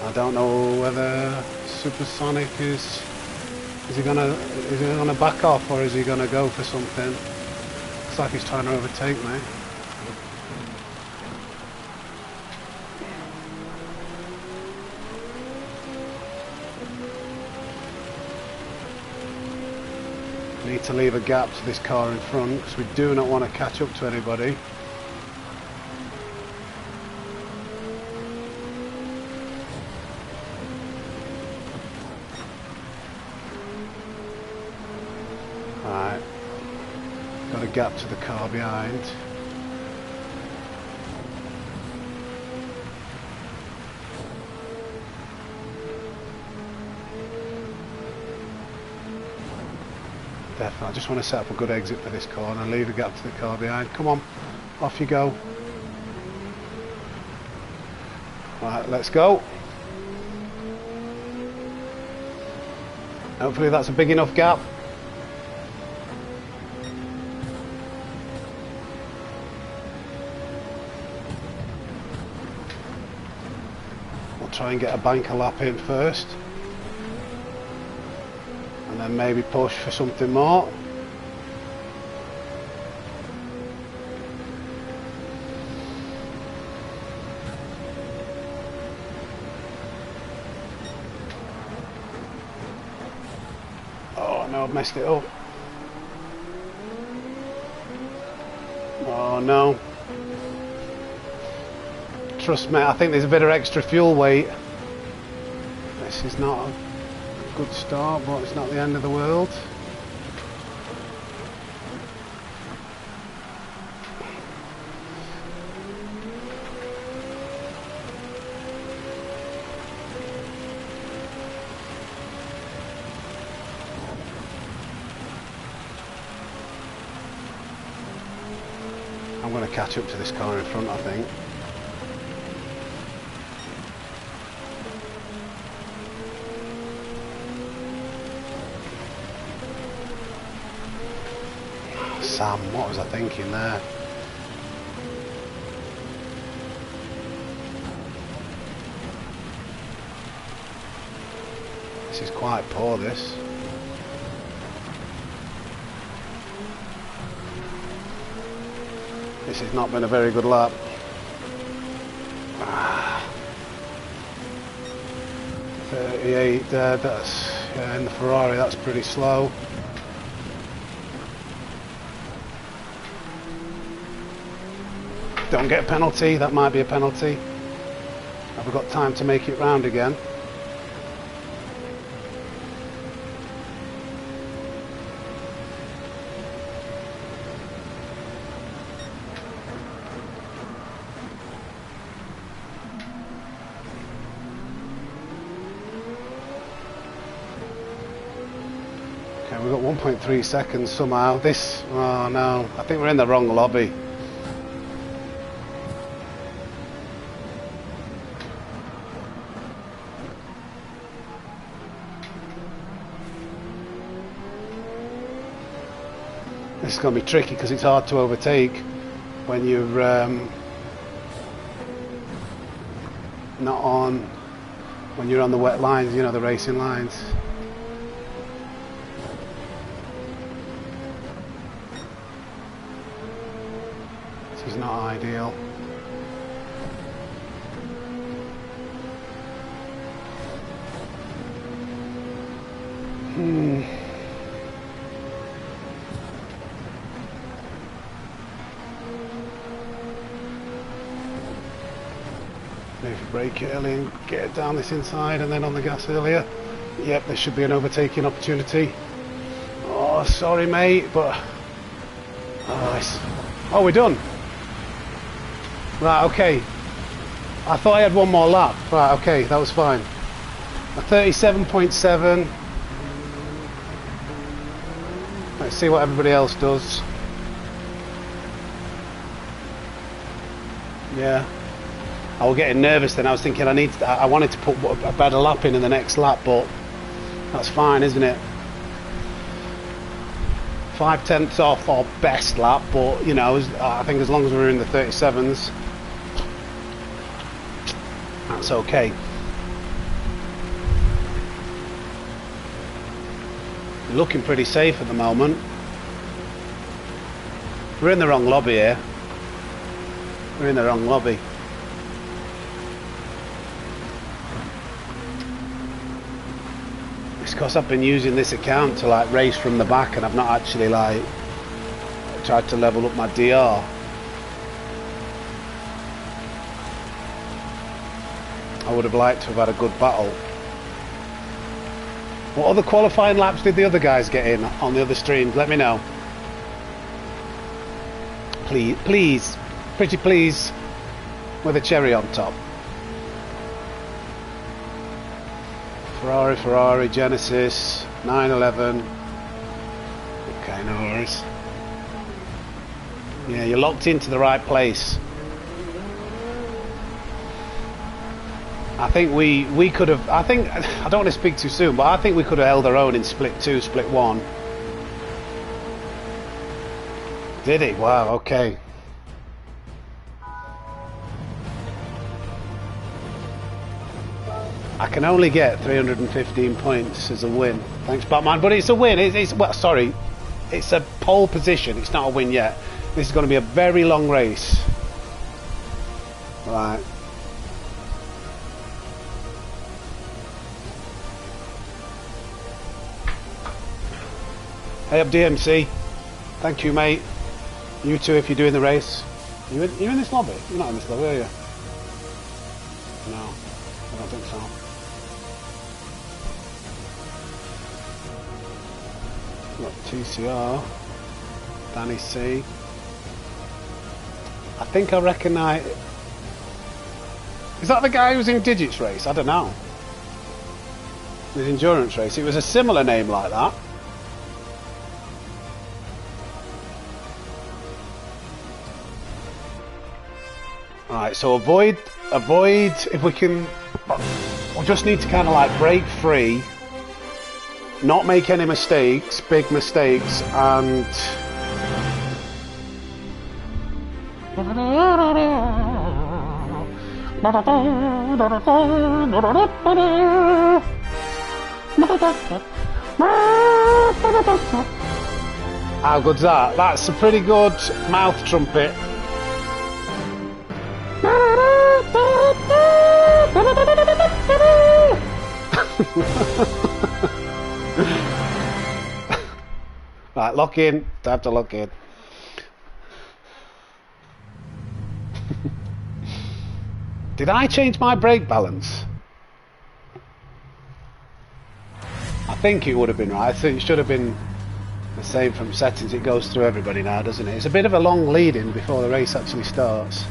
I don't know whether Supersonic is he gonna back off, or is he gonna go for something? Looks like he's trying to overtake me. need to leave a gap to this car in front because we do not want to catch up to anybody. Right, got a gap to the car behind. Definitely, I just want to set up a good exit for this corner and leave a gap to the car behind. Come on, off you go. Right, let's go. Hopefully that's a big enough gap. We'll try and get a banker lap in first. And then maybe push for something more. Oh no, I've messed it up. Oh no. Trust me, I think there's a bit of extra fuel weight. This is not a good start, but it's not the end of the world. I'm going to catch up to this car in front, I think. Sam, what was I thinking there? This is quite poor, this. This has not been a very good lap. 38 there, that's, yeah, in the Ferrari that's pretty slow. Don't get a penalty, that might be a penalty. Have we got time to make it round again? Okay, we've got 1.3 seconds somehow. This, oh no, I think we're in the wrong lobby. This is going to be tricky because it's hard to overtake when you're not on, when you're on the wet lines, you know, the racing lines. This is not ideal. Maybe brake it early and get it down this inside and then on the gas earlier. Yep, there should be an overtaking opportunity. Oh, sorry mate, but... Oh, we're done. Right, okay. I thought I had one more lap. Right, okay, that was fine. A 37.7. Let's see what everybody else does. Yeah. I was getting nervous then. I was thinking I wanted to put a better lap in the next lap, but that's fine, isn't it? 5/10 off our best lap, but you know, I think as long as we're in the 37s, that's okay. Looking pretty safe at the moment. We're in the wrong lobby here. We're in the wrong lobby. It's because I've been using this account to like race from the back, and I've not actually like tried to level up my DR. I would have liked to have had a good battle. What other qualifying laps did the other guys get in on the other streams? Let me know. Please, please, pretty please, with a cherry on top. Ferrari, Genesis, 911. Okay, no worries. Yeah, you're locked into the right place. I think we could have, I don't want to speak too soon, but I think we could have held our own in split 2, split 1. Did he? Wow, okay. I can only get 315 points as a win. Thanks, Batman. But it's a win. Well, sorry, it's a pole position. It's not a win yet. This is going to be a very long race. Right. Hey up DMC. Thank you, mate. You too if you're doing the race. You're in this lobby? You're not in this lobby, are you? No, I don't think so. Got TCR, Danny C. I think I recognise. Is that the guy who was in Digits race? I don't know. His endurance race. It was a similar name like that. Right, so avoid if we can. We just need to kind of like break free. Not make any mistakes, big mistakes, and how good's that? That's a pretty good mouth trumpet. Right, lock in. Time to lock in. Did I change my brake balance? I think it would have been right. I think it should have been the same from settings. It goes through everybody now, doesn't it? It's a bit of a long lead in before the race actually starts.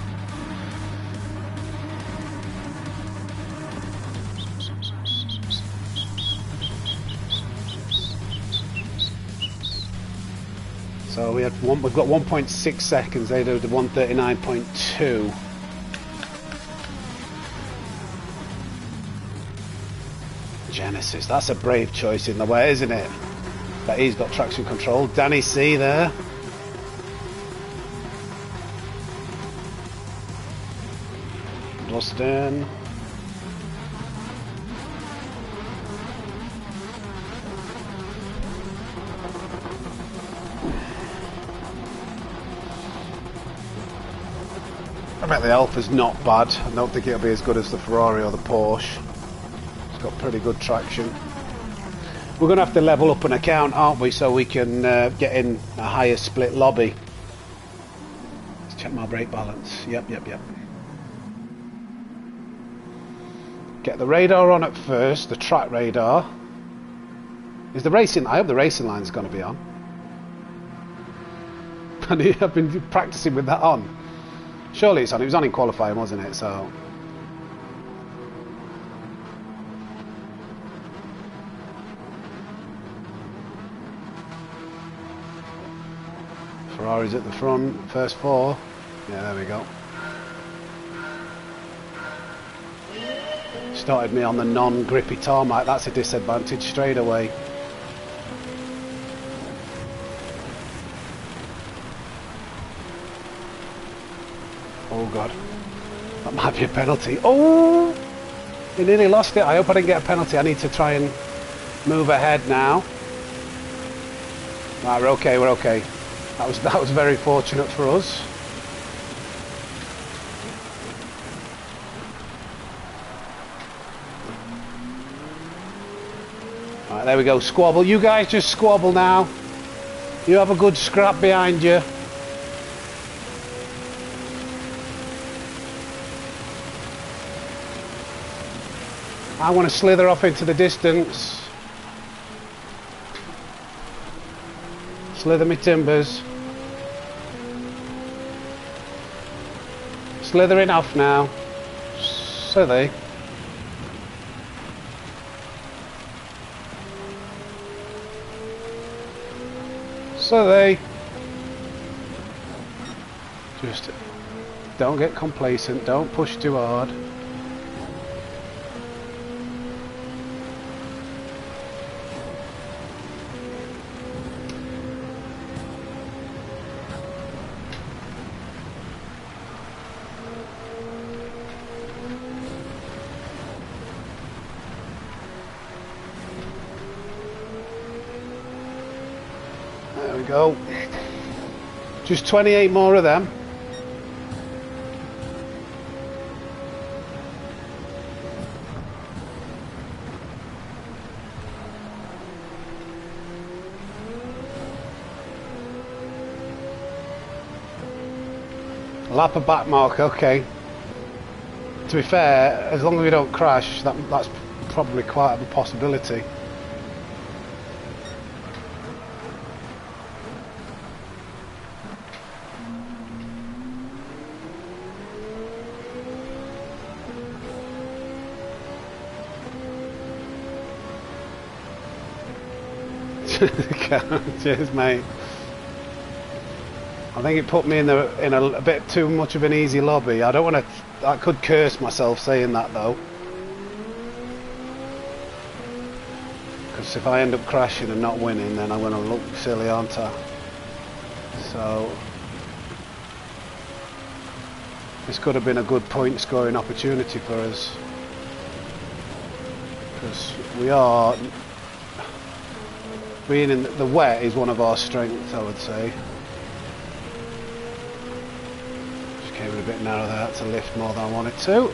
So we've got 1.6 seconds. They do the 1:39.2. Genesis, that's a brave choice in the way, isn't it? But he's got traction control. Danny C there. Boston. I bet the Alpha's not bad. I don't think it'll be as good as the Ferrari or the Porsche. It's got pretty good traction. We're going to have to level up an account, aren't we, so we can get in a higher split lobby. Let's check my brake balance. Yep. Get the radar on at first, the track radar. Is the racing... I hope the racing line's going to be on. I've been practicing with that on. Surely it's on. It was on in qualifying, wasn't it? So Ferrari's at the front, first 4. Yeah, there we go. Started me on the non-grippy tarmac. That's a disadvantage straight away. Oh god, that might be a penalty. Oh, he nearly lost it. I hope I didn't get a penalty. I need to try and move ahead now. Right, we're okay. That was very fortunate for us. Right, there we go. Squabble. You guys just squabble now. You have a good scrap behind you. I want to slither off into the distance. Slither me timbers. Slithering off now. Silly. Silly. Just don't get complacent. Don't push too hard. There we go. Just 28 more of them. Lap of back mark, okay. To be fair, as long as we don't crash, that's probably quite a possibility. Cheers, mate. I think it put me in a bit too much of an easy lobby. I don't want to. I could curse myself saying that though, because if I end up crashing and not winning, then I'm going to look silly, aren't I? So this could have been a good point scoring opportunity for us, because we are. Being in the wet is one of our strengths, I would say. Just came in a bit narrow there, had to lift more than I wanted to.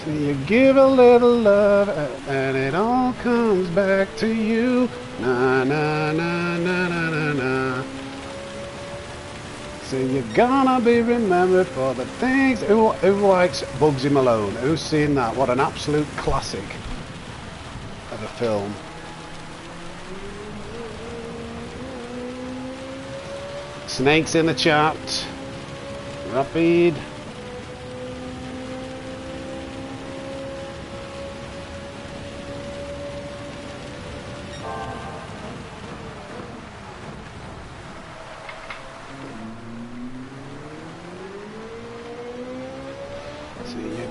So you give a little love and it all comes back to you. Na na na na na na na. So you're gonna be remembered for the things. Who likes Bugsy Malone? Who's seen that? What an absolute classic of a film. Snakes in the chat. Rapid.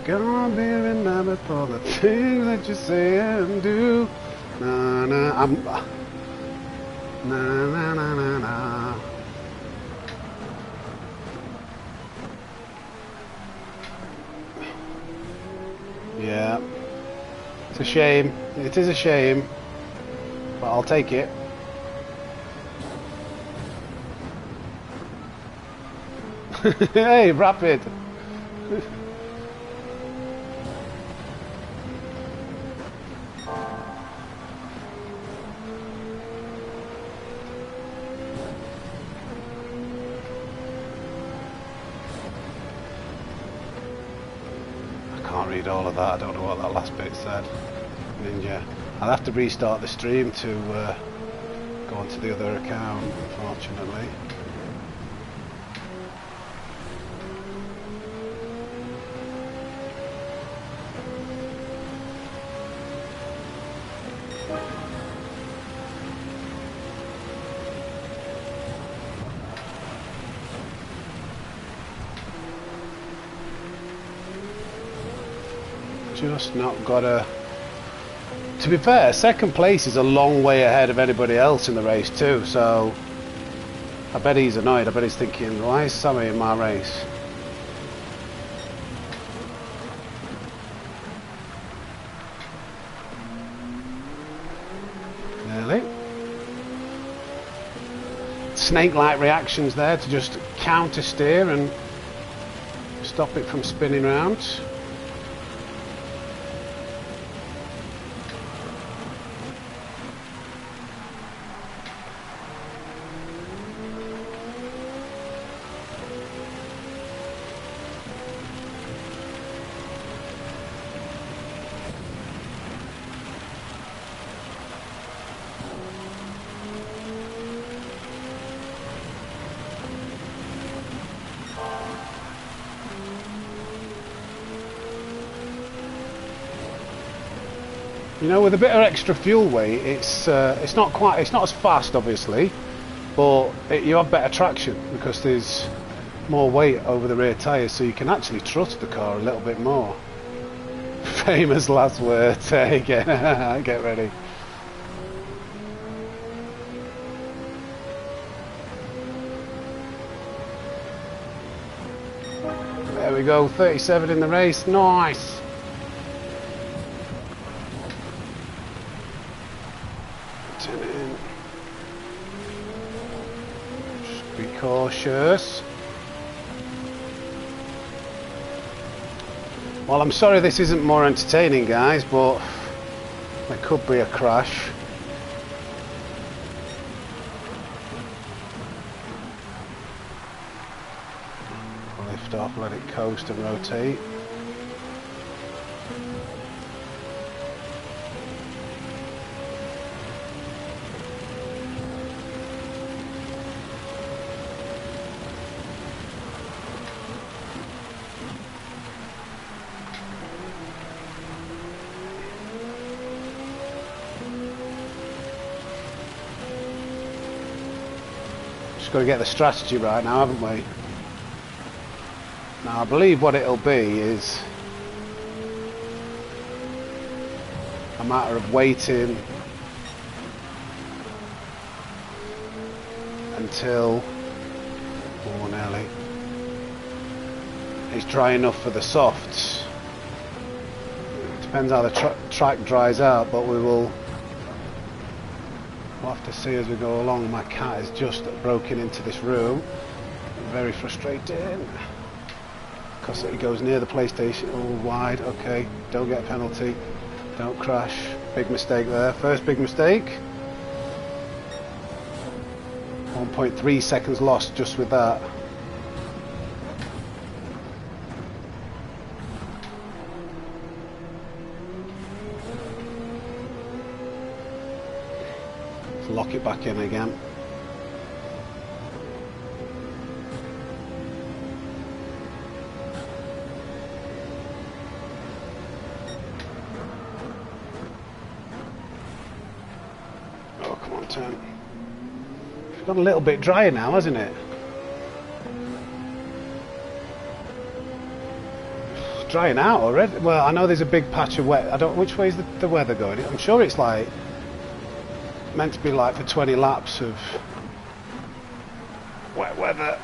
Gonna be remembered for the things that you say and do. Na na, na na na na na. Yeah, it's a shame. It is a shame, but I'll take it. Hey, Rapid. Read all of that. I don't know what that last bit said. Ninja. I'll have to restart the stream to go onto the other account, unfortunately. Just not got a... To be fair, second place is a long way ahead of anybody else in the race too, so I bet he's annoyed. I bet he's thinking, why is Sammy in my race? Nearly. snake-like reactions there to just counter steer and stop it from spinning round. You know, with a bit of extra fuel weight, it's not as fast, obviously, but you have better traction because there's more weight over the rear tyres, so you can actually trust the car a little bit more. Famous last words. Again, get ready. There we go, 37 in the race. Nice. Be cautious. Well, I'm sorry this isn't more entertaining, guys, but there could be a crash. Lift off, let it coast and rotate. Got to get the strategy right now, haven't we? Now I believe what it'll be is a matter of waiting until nearly it's dry enough for the softs. Depends how the track dries out, but we'll have to see as we go along. My cat has just broken into this room. Very frustrating. Because it goes near the PlayStation. Oh, wide. Okay, don't get a penalty. Don't crash. Big mistake there. First big mistake. 1.3 seconds lost just with that. Lock it back in again. Oh, come on, turn. It's got a little bit drier now, hasn't it? It's drying out already. Well, I know there's a big patch of wet. I don't. Which way is the weather going? I'm sure it's like meant to be like for 20 laps of wet weather.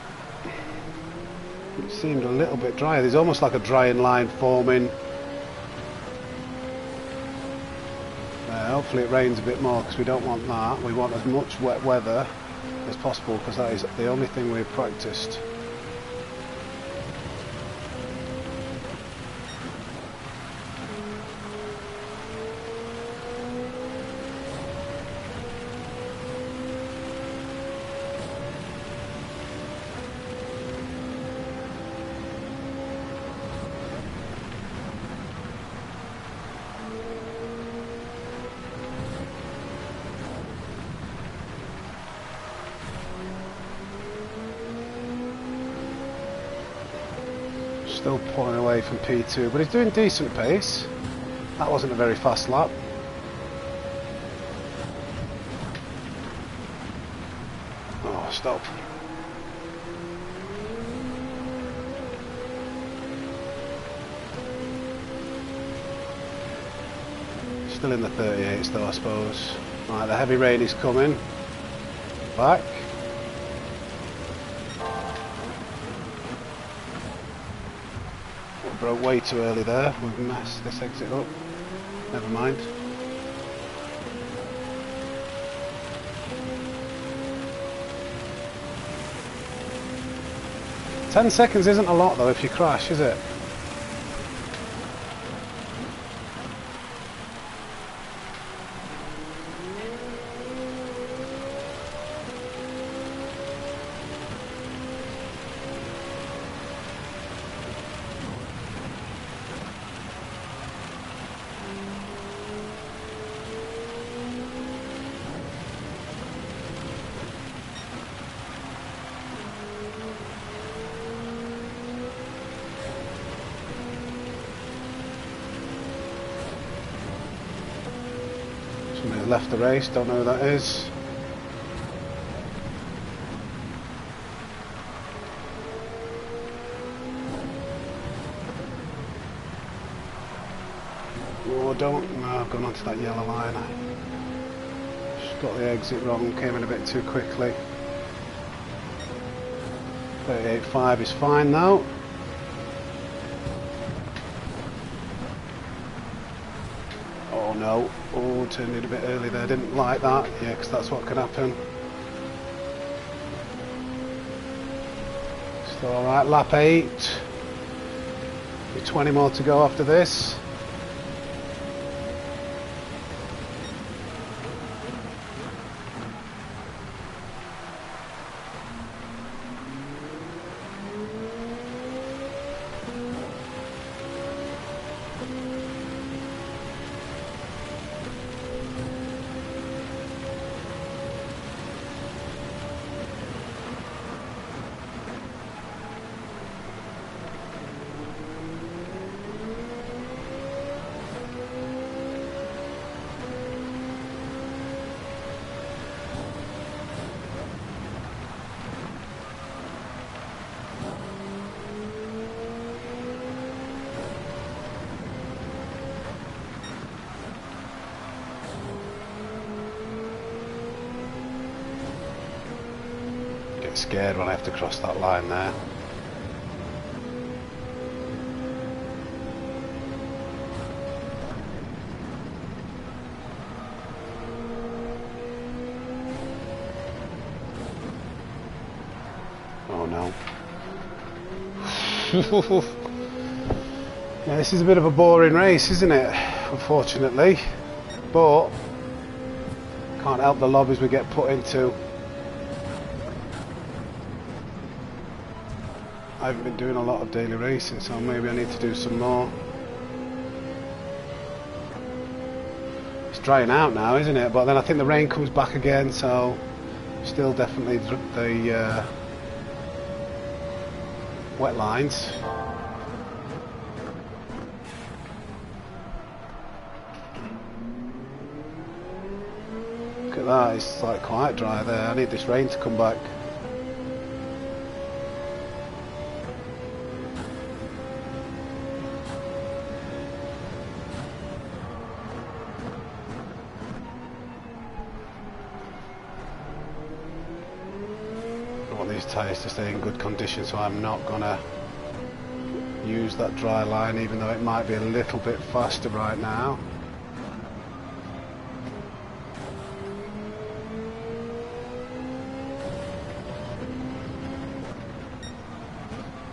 It seemed a little bit drier. There's almost like a drying line forming. Hopefully it rains a bit more because we don't want that. We want as much wet weather as possible because that is the only thing we've practiced. Still pulling away from P2, but he's doing decent pace. That wasn't a very fast lap. Oh, stop. Still in the 38s though, I suppose. Right, the heavy rain is coming. Back. Broke way too early there. We've messed this exit up. Never mind. 10 seconds isn't a lot though if you crash, is it? Somebody's left the race, don't know who that is. Oh, don't, no, I've gone onto that yellow line. Just got the exit wrong, came in a bit too quickly. 38.5 is fine now. Oh no, oh, turned in a bit early there, didn't like that, yeah, because that's what can happen. Still alright, lap 8. 20 more to go after this. Scared when I have to cross that line there. Oh no. Yeah, this is a bit of a boring race, isn't it? Unfortunately. But can't help the lobbies we get put into. I haven't been doing a lot of daily racing, so maybe I need to do some more. It's drying out now, isn't it? But then I think the rain comes back again, so still definitely the wet lines. Look at that, it's like quite dry there. I need this rain to come back. Tyres to stay in good condition, so I'm not gonna use that dry line, even though it might be a little bit faster right now.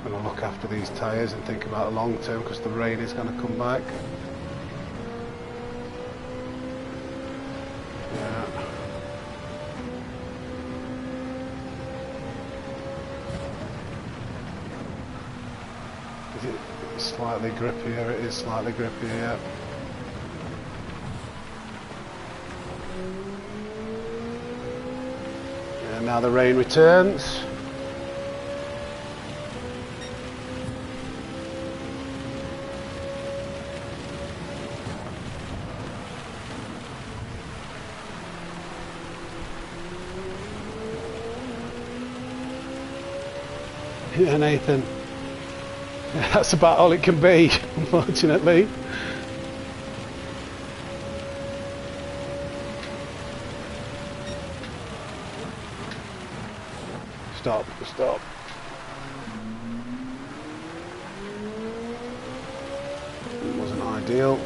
I'm gonna look after these tyres and think about the long term, because the rain is going to come back. Slightly grippier, it is slightly grippier, yeah. And now the rain returns. Yeah, Nathan. That's about all it can be, unfortunately. Stop, stop. It wasn't ideal.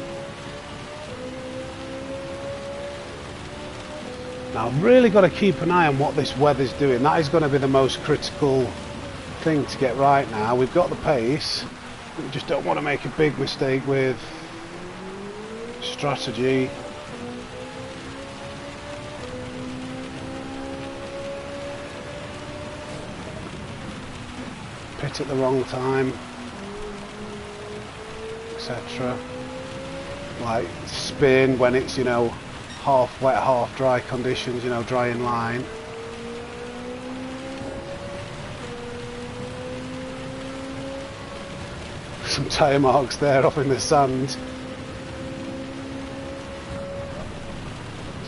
Now I've really got to keep an eye on what this weather's doing. That is going to be the most critical thing to get right now. We've got the pace. We just don't want to make a big mistake with strategy. Pit at the wrong time, etc. Like spin when it's, you know, half wet, half dry conditions, you know, dry in line. Some tyre marks there off in the sand.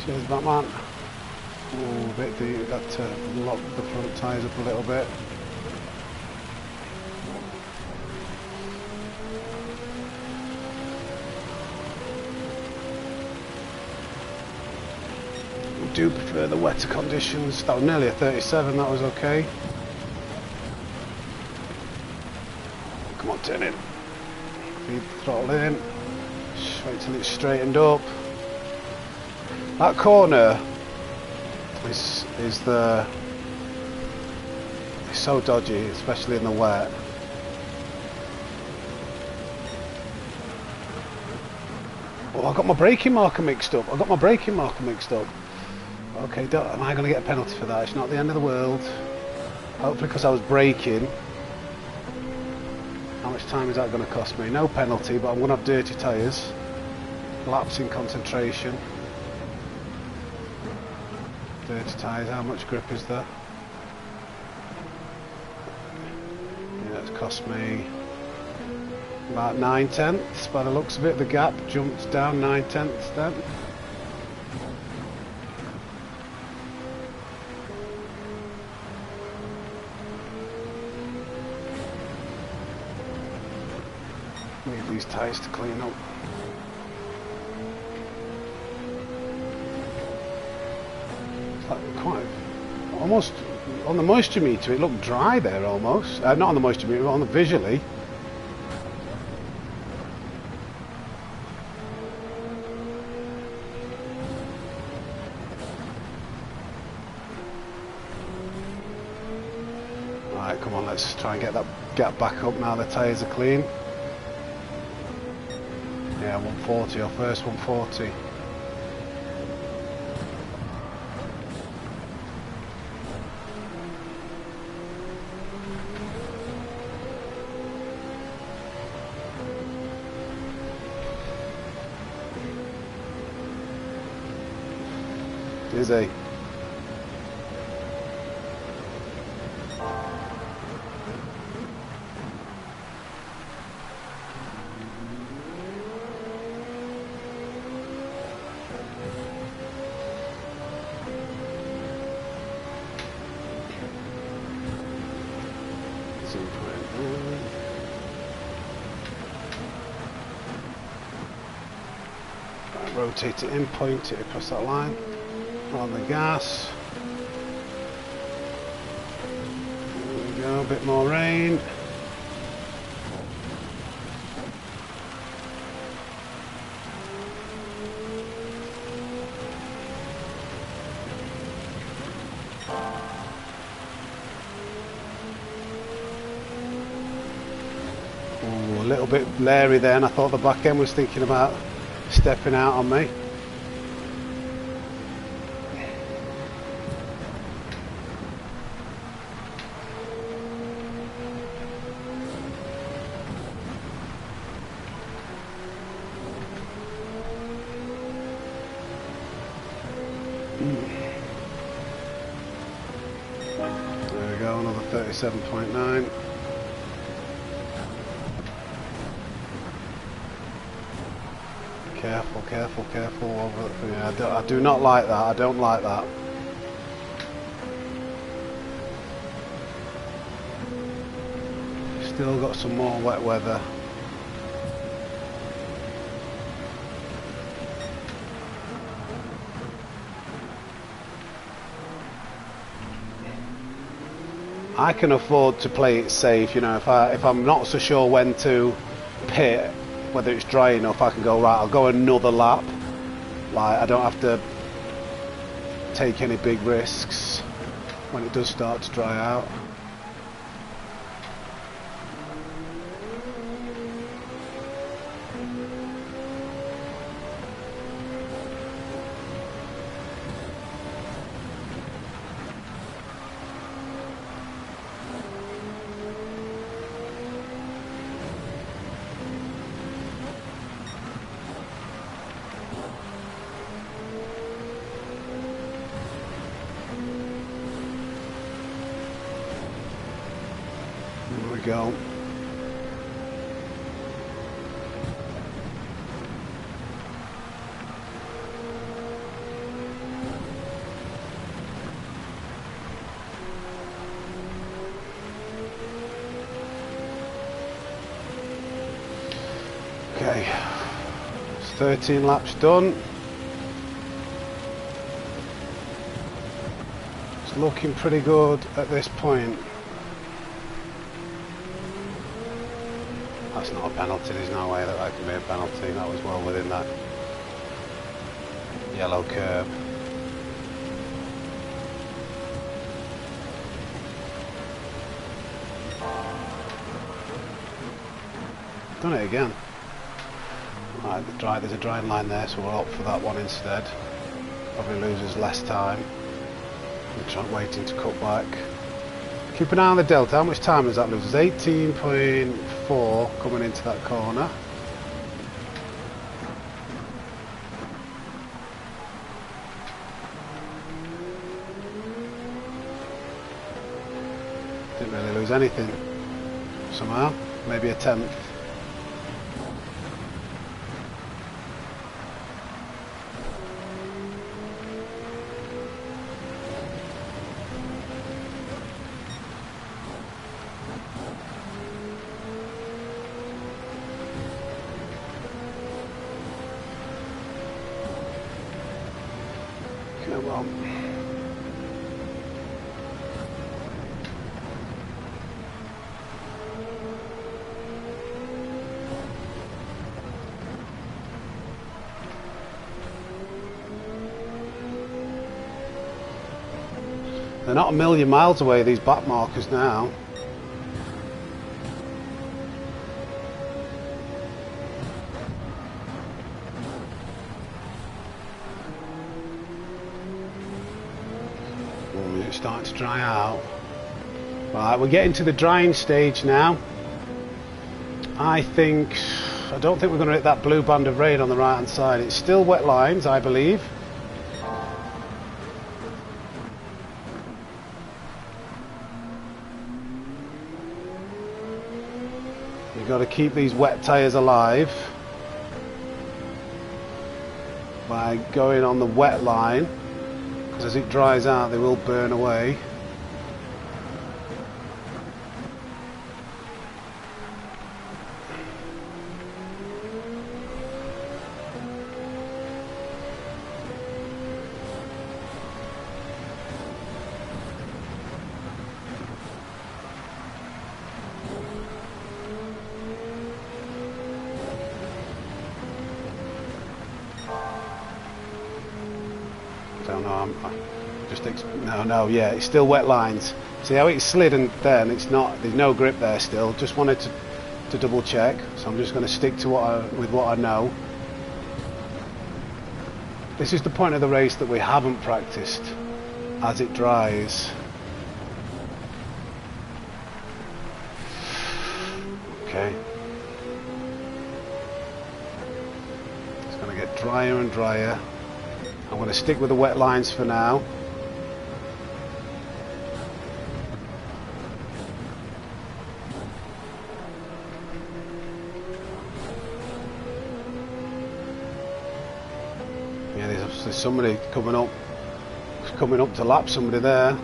Cheers, Batman. Oh, a bit deep. Got to lock the front tyres up a little bit. We do prefer the wetter conditions. That was nearly a 37. That was okay. Come on, turn in. Feed the throttle in. Wait till it's straightened up. That corner is so dodgy, especially in the wet. Oh, I got my braking marker mixed up. Okay, am I going to get a penalty for that? It's not the end of the world. Hopefully, because I was braking. How much time is that going to cost me? No penalty, but I'm going to have dirty tyres. Lapse in concentration. Dirty tyres, how much grip is that? Yeah, it's cost me about 9/10 by the looks of it. The gap jumped down 9/10 then. Need these tyres to clean up. It's like quite almost on the moisture meter. It looked dry there almost. Not on the moisture meter, but on the visually. Right, come on, let's try and get that gap back up now the tyres are clean. Yeah, 140, our first 140. Is he? Rotate it in, point it across that line. On the gas. There we go, a bit more rain. Ooh, a little bit leery then. I thought the back end was thinking about stepping out on me. There we go, another 37.9. Careful, careful, careful. Yeah, I do not like that. I don't like that. Still got some more wet weather. I can afford to play it safe, you know. If I'm not so sure when to pit, whether it's dry enough, I can go right. I'll go another lap. Like I don't have to take any big risks when it does start to dry out. we go. Okay, it's 13 laps done. It's looking pretty good at this point. That's not a penalty, there's no way that can be a penalty. That was well within that yellow curb. Done it again. Right, there's a drying line there, so we'll opt for that one instead. Probably loses less time. I'm waiting to cut back. Keep an eye on the delta. How much time does that lose? It's 18.4 coming into that corner. Didn't really lose anything somehow. Maybe a tenth. Come on. They're not a million miles away, these back markers now. It's starting to dry out. Right, we're getting to the drying stage now. I don't think we're going to hit that blue band of rain on the right hand side. It's still wet lines, I believe. You've got to keep these wet tyres alive by going on the wet line, because as it dries out they will burn away. Yeah, it's still wet lines. See how it slid and then it's not, there's no grip there still. Just wanted to double check, so I'm just going to stick to with what I know. This is the point of the race that we haven't practiced as it dries. Okay. It's going to get drier and drier. I'm going to stick with the wet lines for now. Yeah, there's somebody coming up to lap somebody there.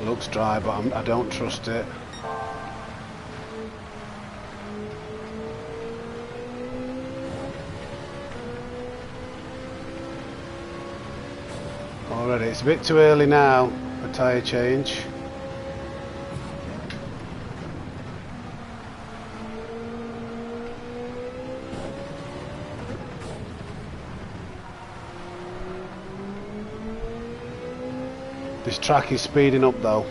Looks dry, but I don't trust it. Already, it's a bit too early now for tyre change. This track is speeding up though,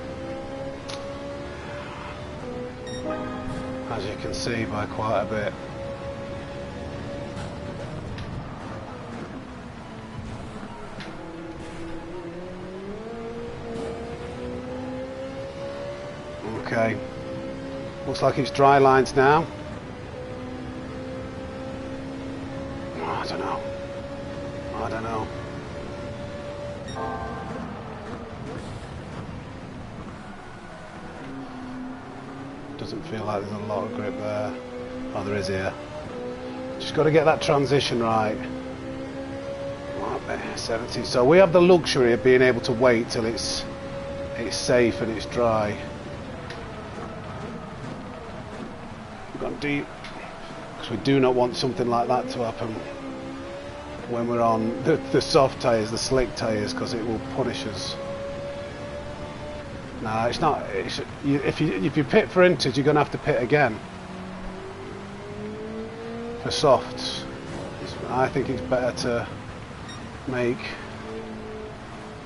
as you can see, by quite a bit. Okay, looks like it's dry lines now. I don't know. I don't know. Doesn't feel like there's a lot of grip there. Oh, there is here. Just got to get that transition right. 70. So we have the luxury of being able to wait till it's safe and it's dry. We've gone deep because we do not want something like that to happen when we're on the soft tyres, the slick tyres, because it will punish us. No, it's not. If you pit for inters, you're going to have to pit again for softs. I think it's better to make.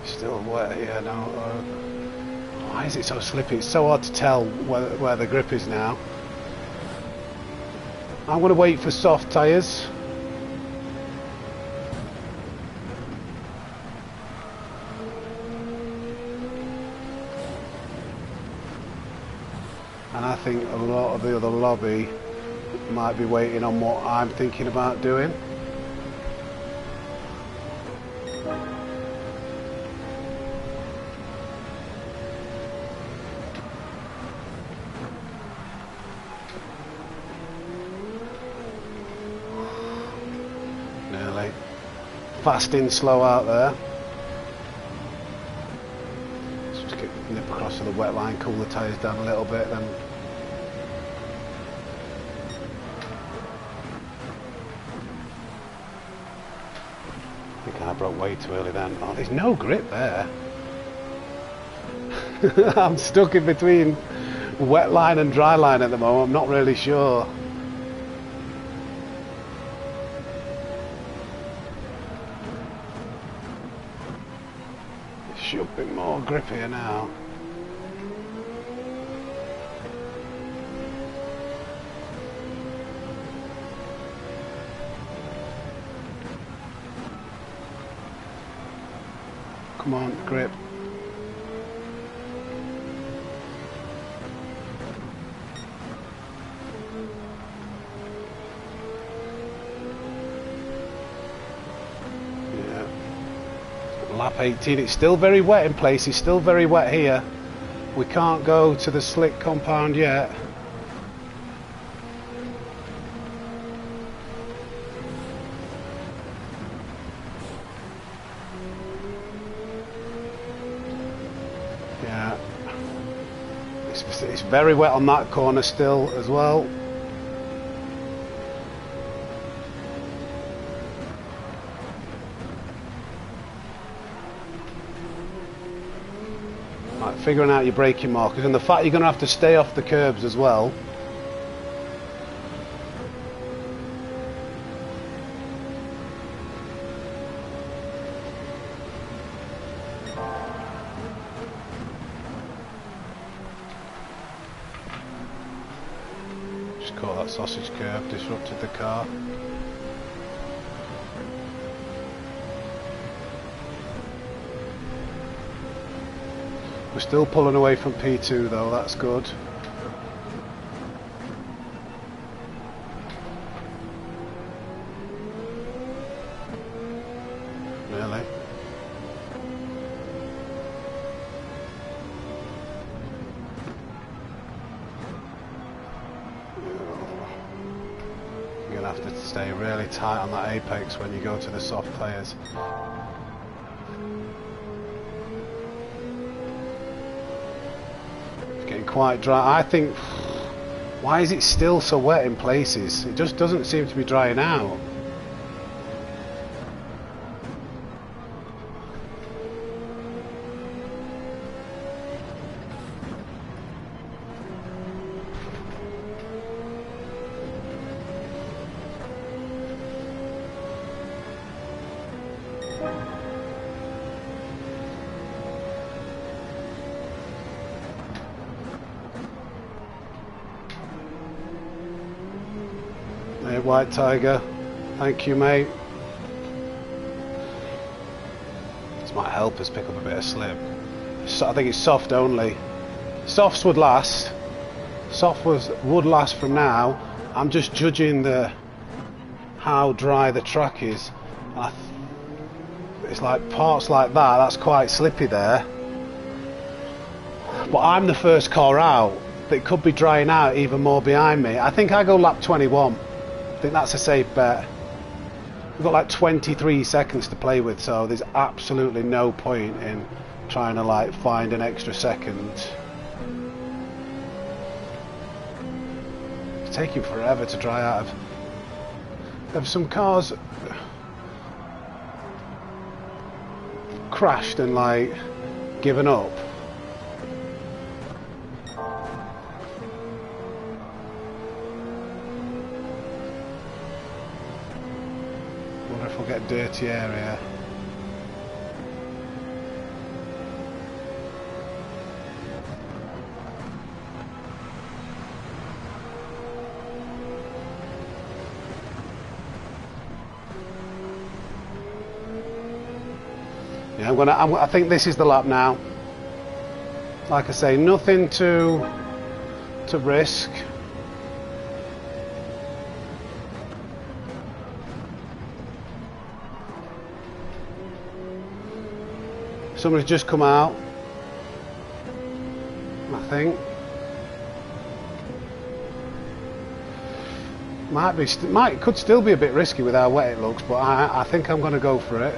Still wet here now. Why is it so slippy? It's so hard to tell where the grip is now. I'm going to wait for soft tyres. And I think a lot of the other lobby might be waiting on what I'm thinking about doing. Nearly. Fast in, slow out there. Just nip across to the wet line, cool the tyres down a little bit, then I think I broke way too early then. Oh, there's no grip there. I'm stuck in between wet line and dry line at the moment. I'm not really sure. It should be more grip here now. Come on, grip. Yeah. Lap 18. It's still very wet in places. Still very wet here. We can't go to the slick compound yet. Yeah, it's very wet on that corner still as well. Right, figuring out your braking markers and the fact you're going to have to stay off the curbs as well. Caught that sausage curve, disrupted the car. We're still pulling away from P2 though, that's good. Really? You're going to have to stay really tight on that apex when you go to the soft tyres. It's getting quite dry. I think, why is it still so wet in places? It just doesn't seem to be drying out. White Tiger. Thank you, mate. This might help us pick up a bit of slip. So I think it's soft only. Softs would last. Would last from now. I'm just judging how dry the track is. It's like parts like that. That's quite slippy there. But I'm the first car out. It could be drying out even more behind me. I think I go lap 21. I think that's a safe bet. We've got like 23 seconds to play with, so there's absolutely no point in trying to like find an extra second. It's taking forever to dry out of. There's some cars crashed and like given up. Wonder if we'll get a dirty area. Yeah, I think this is the lap now. Like I say, nothing to risk. Somebody's just come out, I think. Could still be a bit risky with how wet it looks, but I think I'm going to go for it.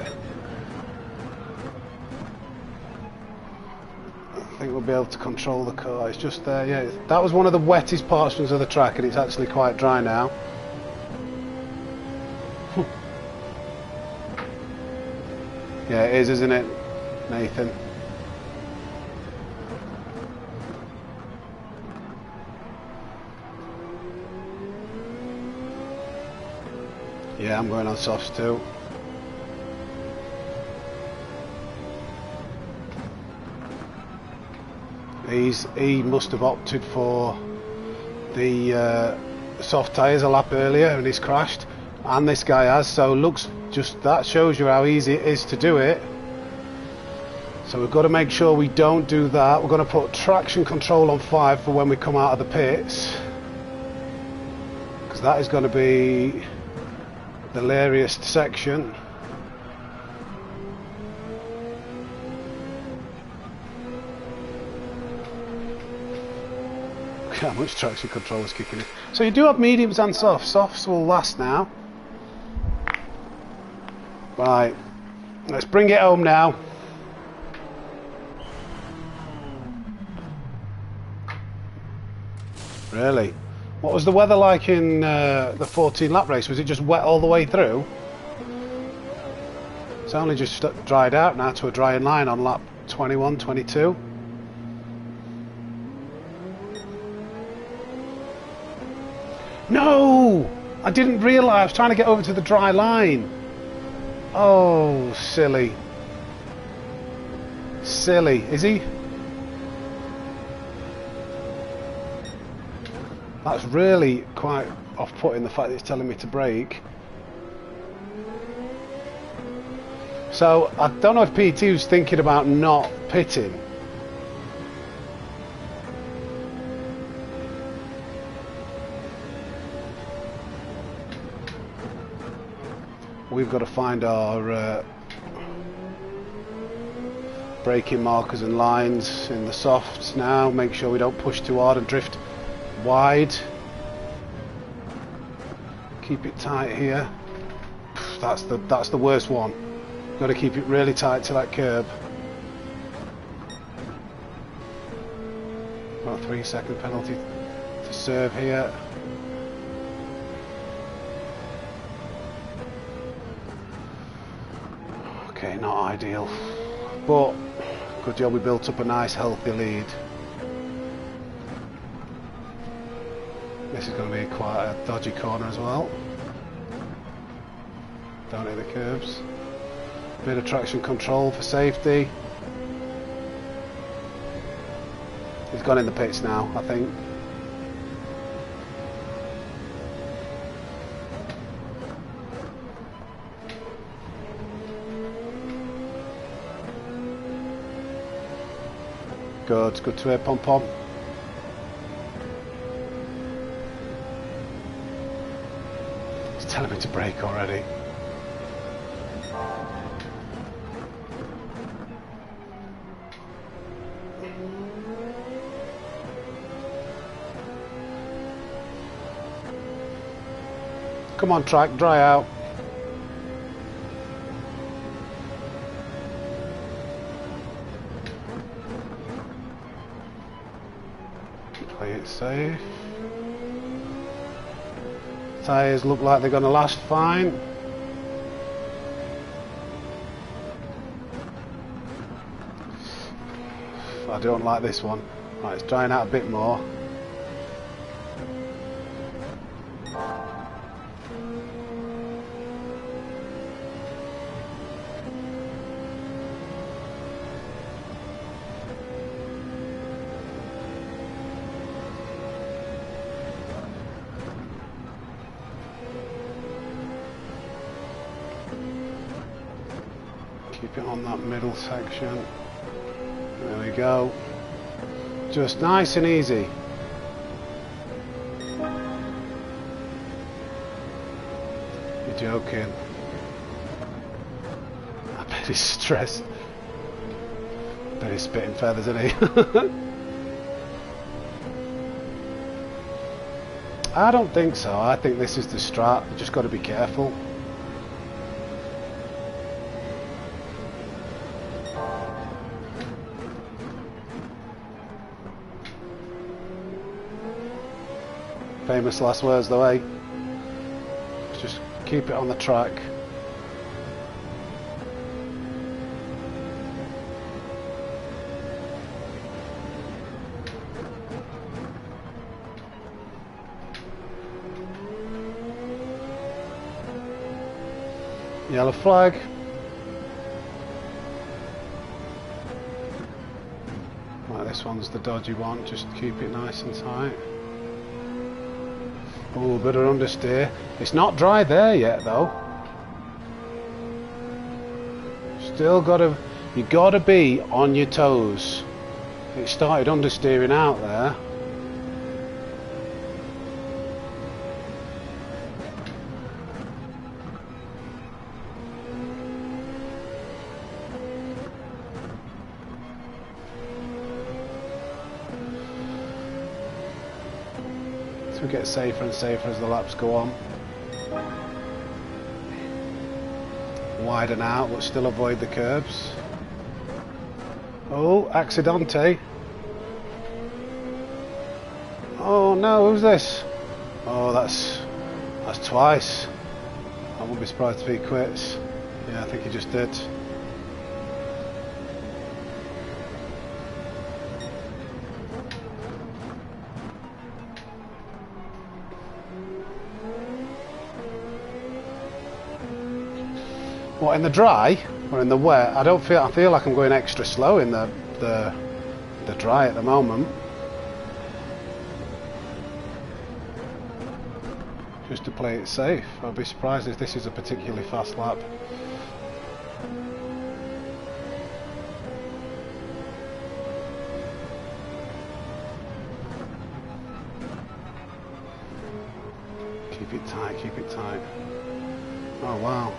I think we'll be able to control the car. It's just there, yeah. That was one of the wettest portions of the track, and it's actually quite dry now. Yeah, it is, isn't it, Nathan? Yeah, I'm going on softs too. He must have opted for the soft tyres a lap earlier and he's crashed, and this guy has, so looks just, that shows you how easy it is to do it. So we've got to make sure we don't do that. We're going to put traction control on 5 for when we come out of the pits, because that is going to be the hilarious section. How much traction control is kicking in. So you do have mediums and softs. Softs will last now. Right, let's bring it home now. Really? What was the weather like in the 14 lap race? Was it just wet all the way through? It's only just dried out now to a drying line on lap 21, 22. No! I didn't realise. I was trying to get over to the dry line. Oh, silly. Silly. Is he? That's really quite off-putting, the fact that it's telling me to brake. So, I don't know if P2 is thinking about not pitting. We've got to find our braking markers and lines in the softs now. Make sure we don't push too hard and drift wide. Keep it tight here. That's the worst one. Got to keep it really tight to that curb. Got a 3-second penalty to serve here. Okay, not ideal, but good job we built up a nice healthy lead. This is going to be quite a dodgy corner as well. Don't hit the curbs. Bit of traction control for safety. He's gone in the pits now, I think. Good, it's good to hear, Pom Pom. He's telling me to brake already. Come on, track, dry out. Play it safe. Tyres look like they're going to last fine. I don't like this one. Right, it's drying out a bit more. Keep it on that middle section. There we go. Just nice and easy. You're joking. I bet he's stressed. I bet he's spitting feathers, isn't he? I don't think so. I think this is the strat. You just got to be careful. Famous last words though, eh? Just keep it on the track. Yellow flag. Right, this one's the dodgy one. Just keep it nice and tight. Oh, bit of understeer. It's not dry there yet, though. Still you gotta be on your toes. It started understeering out there. So we get safer and safer as the laps go on. Widen out, but still avoid the curbs. Oh, accidente. Oh no, who's this? Oh, that's twice. I wouldn't be surprised if he quits. Yeah, I think he just did. What, in the dry or in the wet? I feel like I'm going extra slow in the dry at the moment. Just to play it safe. I'd be surprised if this is a particularly fast lap. Keep it tight, keep it tight. Oh wow.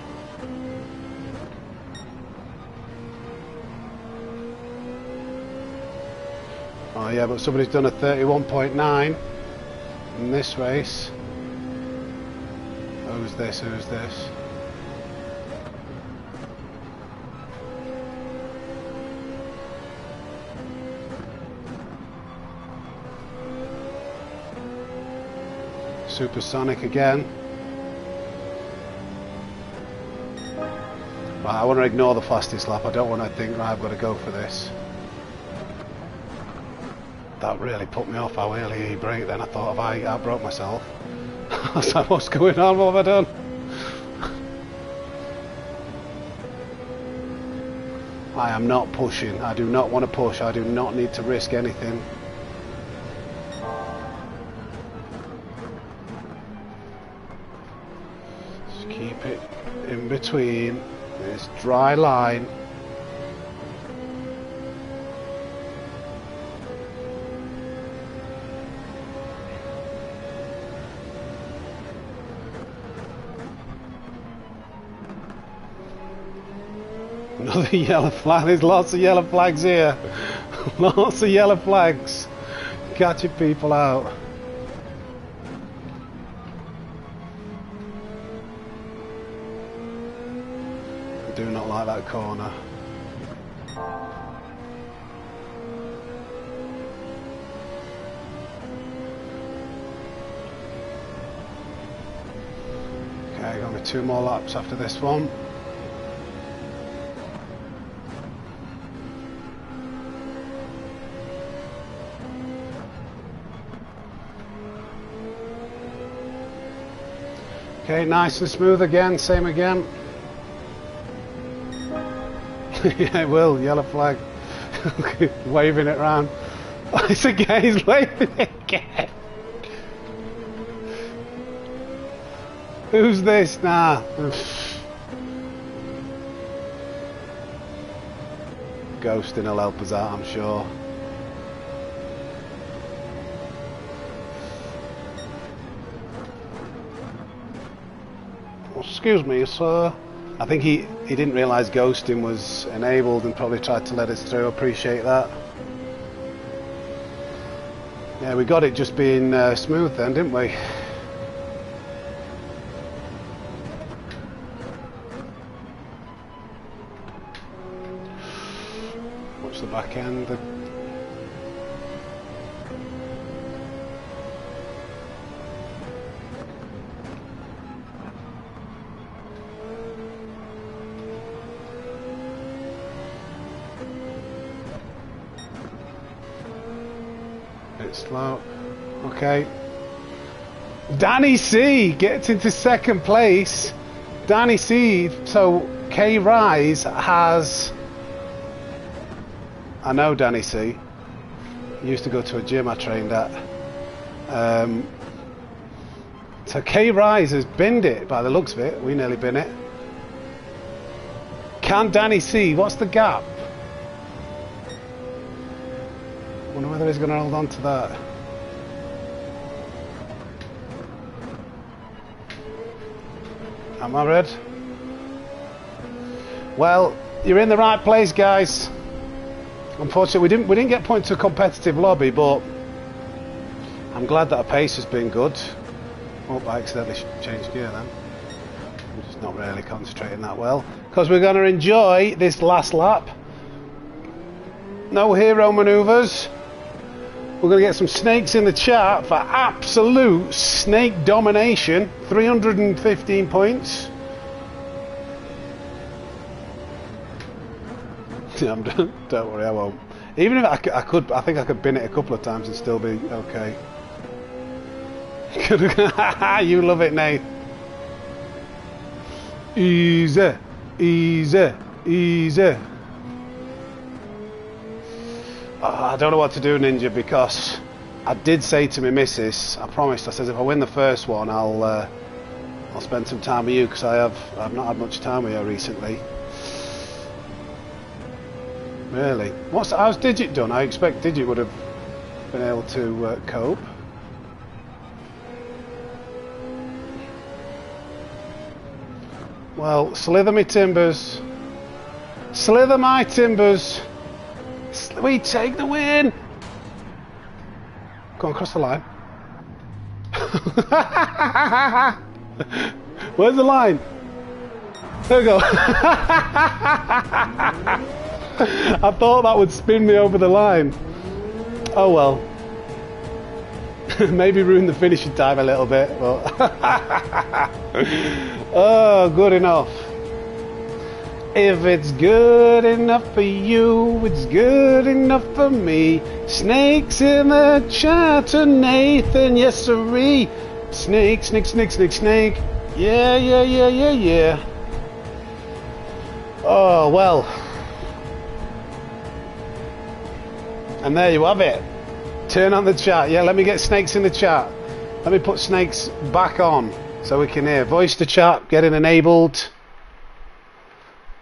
Oh yeah, but somebody's done a 31.9 in this race. Who's this? Who's this? Supersonic again. Right, I want to ignore the fastest lap. I don't want to think, right, I've got to go for this. That really put me off how early he braked then. I thought, I broke myself. I was like, what's going on? What have I done? I am not pushing. I do not want to push. I do not need to risk anything. Just keep it in between this dry line. Another yellow flag. There's lots of yellow flags here. Lots of yellow flags. Catching people out. I do not like that corner. Okay, got me 2 more laps after this one. Okay, nice and smooth again, same again. Yeah, it will, yellow flag. Waving it round. Oh, it's again, he's waving it again. Who's this? Nah. Ghosting will help us out, I'm sure. Excuse me, sir. I think he didn't realise ghosting was enabled and probably tried to let us through. Appreciate that. Yeah, we got it just being smooth then, didn't we? Watch the back end. Slow. Okay. Danny C gets into second place. Danny C. So K Rise has. I know Danny C. He used to go to a gym I trained at. So K Rise has binned it by the looks of it. We nearly bin it. Can Danny C? What's the gap? Wonder whether he's going to hold on to that. Am I red? Well, you're in the right place, guys. Unfortunately, we didn't get put into a competitive lobby, but I'm glad that our pace has been good. Oh, I accidentally changed gear then. I'm just not really concentrating that well because we're going to enjoy this last lap. No hero maneuvers. We're going to get some snakes in the chat for absolute snake domination. 315 points. Don't worry, I won't. Even if I could, I think I could bin it a couple of times and still be okay. You love it, Nate. Easy, easy, easy. I don't know what to do, Ninja, because I did say to my missus, I promised, I said if I win the first one, I'll spend some time with you because I've not had much time with you recently. Really? How's Digit done? I expect Digit would have been able to cope. Well, slither me timbers. Slither my timbers. We take the win. Go on, cross the line. Where's the line? There we go. I thought that would spin me over the line. Oh well. Maybe ruin the finishing time a little bit, but oh, good enough. If it's good enough for you, it's good enough for me. Snakes in the chat to Nathan, yes sirree. Snake, snake, snake, snake, snake. Yeah, yeah, yeah, yeah, yeah. Oh, well. And there you have it. Turn on the chat. Yeah, let me get snakes in the chat. Let me put snakes back on so we can hear. Voice to chat, getting enabled.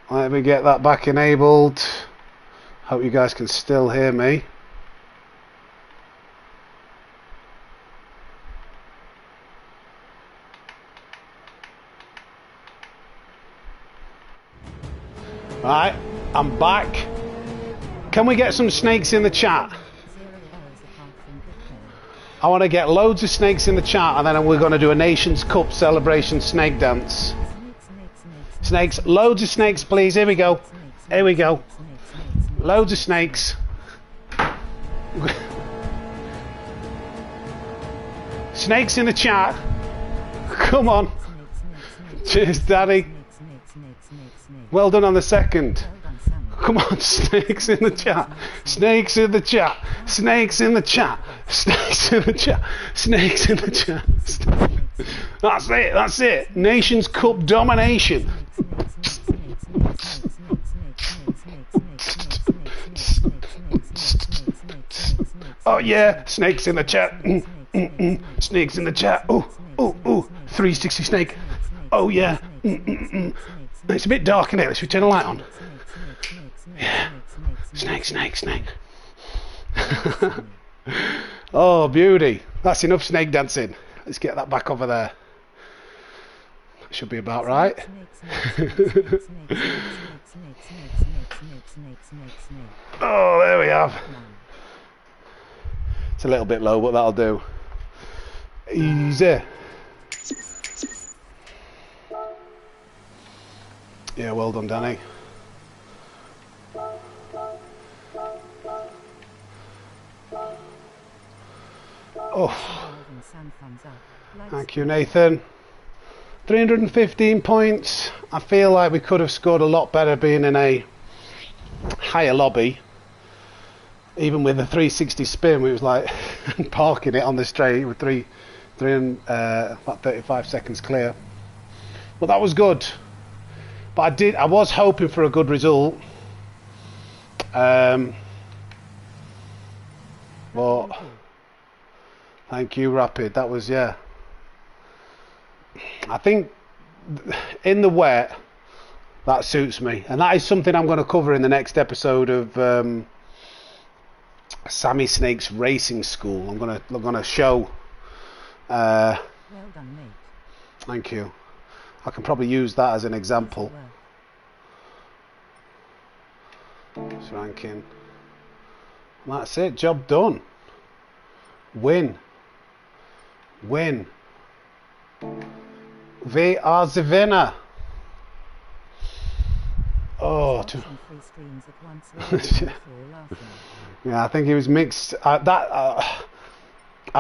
Let me get that back enabled. Hope you guys can still hear me. Right, I'm back. Can we get some snakes in the chat? 0 errors apart from good code. I want to get loads of snakes in the chat, and then we're going to do a Nations Cup celebration snake dance. Snakes, loads of snakes, please. Here we go. Here we go. Loads of snakes. Snakes in the chat. Come on. Cheers, Daddy. Well done on the second. Come on, snakes in the chat. Snakes in the chat. Snakes in the chat. Snakes in the chat. Snakes in the chat. That's it. That's it. Nations Cup domination. Oh yeah, snakes in the chat. Snakes in the chat. Oh, oh, oh. 360 snake. Oh yeah. It's a bit dark in here. Let's turn the light on. Yeah. Snake, snake, snake. Oh, beauty. That's enough snake dancing. Let's get that back over there. Should be about right. Oh, there we have. It's a little bit low, but that'll do. Easy. Yeah, well done, Danny. Oh, thank you, Nathan. 315 points. I feel like we could have scored a lot better being in a higher lobby. Even with a 360 spin, we was like parking it on the straight with about 35 seconds clear. But that was good. But I was hoping for a good result. But thank you, Rapid. That was, yeah. I think in the wet, that suits me, and that is something I'm going to cover in the next episode of SammySnake's Racing School. I'm going to show. Well done, mate. Thank you. I can probably use that as an example. It's ranking. That's it. Job done. Win. Win. We are the winner. Oh, yeah, I think he was mixed. I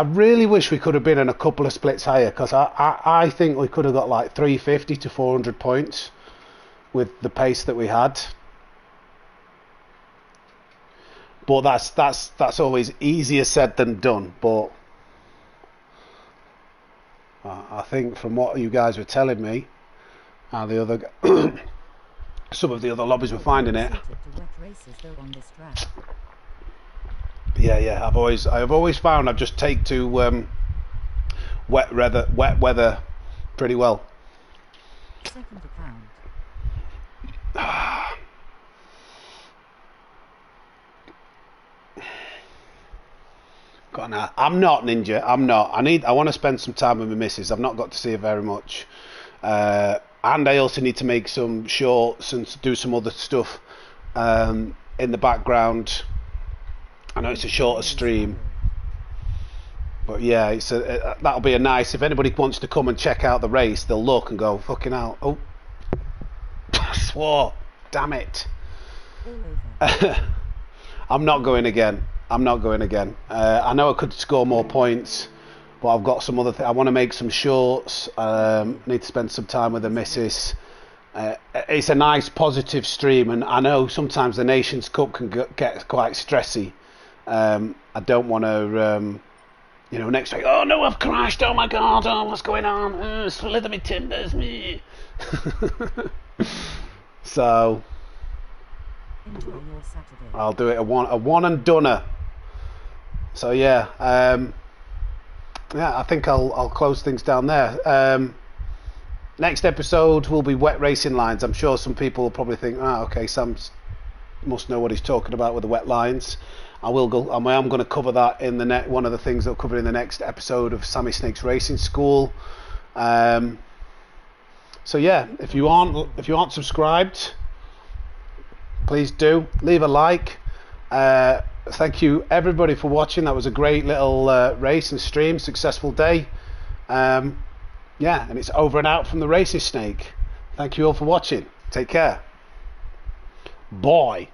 really wish we could have been in a couple of splits higher, because I think we could have got like 350 to 400 points with the pace that we had. But that's always easier said than done. But I think from what you guys were telling me, the other some of the other lobbies were finding it. Yeah. I've always found I've just take to wet weather pretty well. Second account. I'm not, Ninja. I'm not. I want to spend some time with my missus. I've not got to see her very much, and I also need to make some shorts and do some other stuff in the background. I know it's a shorter stream, but yeah, that'll be a nice. If anybody wants to come and check out the race, they'll look and go, "Fucking hell!" Oh, I swore. Damn it! I'm not going again. I know I could score more points, but I've got some other things. I want to make some shorts. Need to spend some time with the missus. It's a nice positive stream, and I know sometimes the Nations Cup can get quite stressy. I don't want to, next week, oh no, I've crashed, oh my god, oh what's going on, slither me timbers, me. So Enjoy your Saturday. I'll do it a one and doneer. So yeah, I think I'll close things down there. Next episode will be wet racing lines. I'm sure some people will probably think, okay, Sam must know what he's talking about with the wet lines. I am going to cover that in the one of the things I'll cover in the next episode of SammySnake's Racing School. So yeah, if you aren't subscribed, please do leave a like. Thank you everybody for watching. That was a great little race and stream, successful day. Yeah, and it's over and out from the SammySnake. Thank you all for watching. Take care. Bye.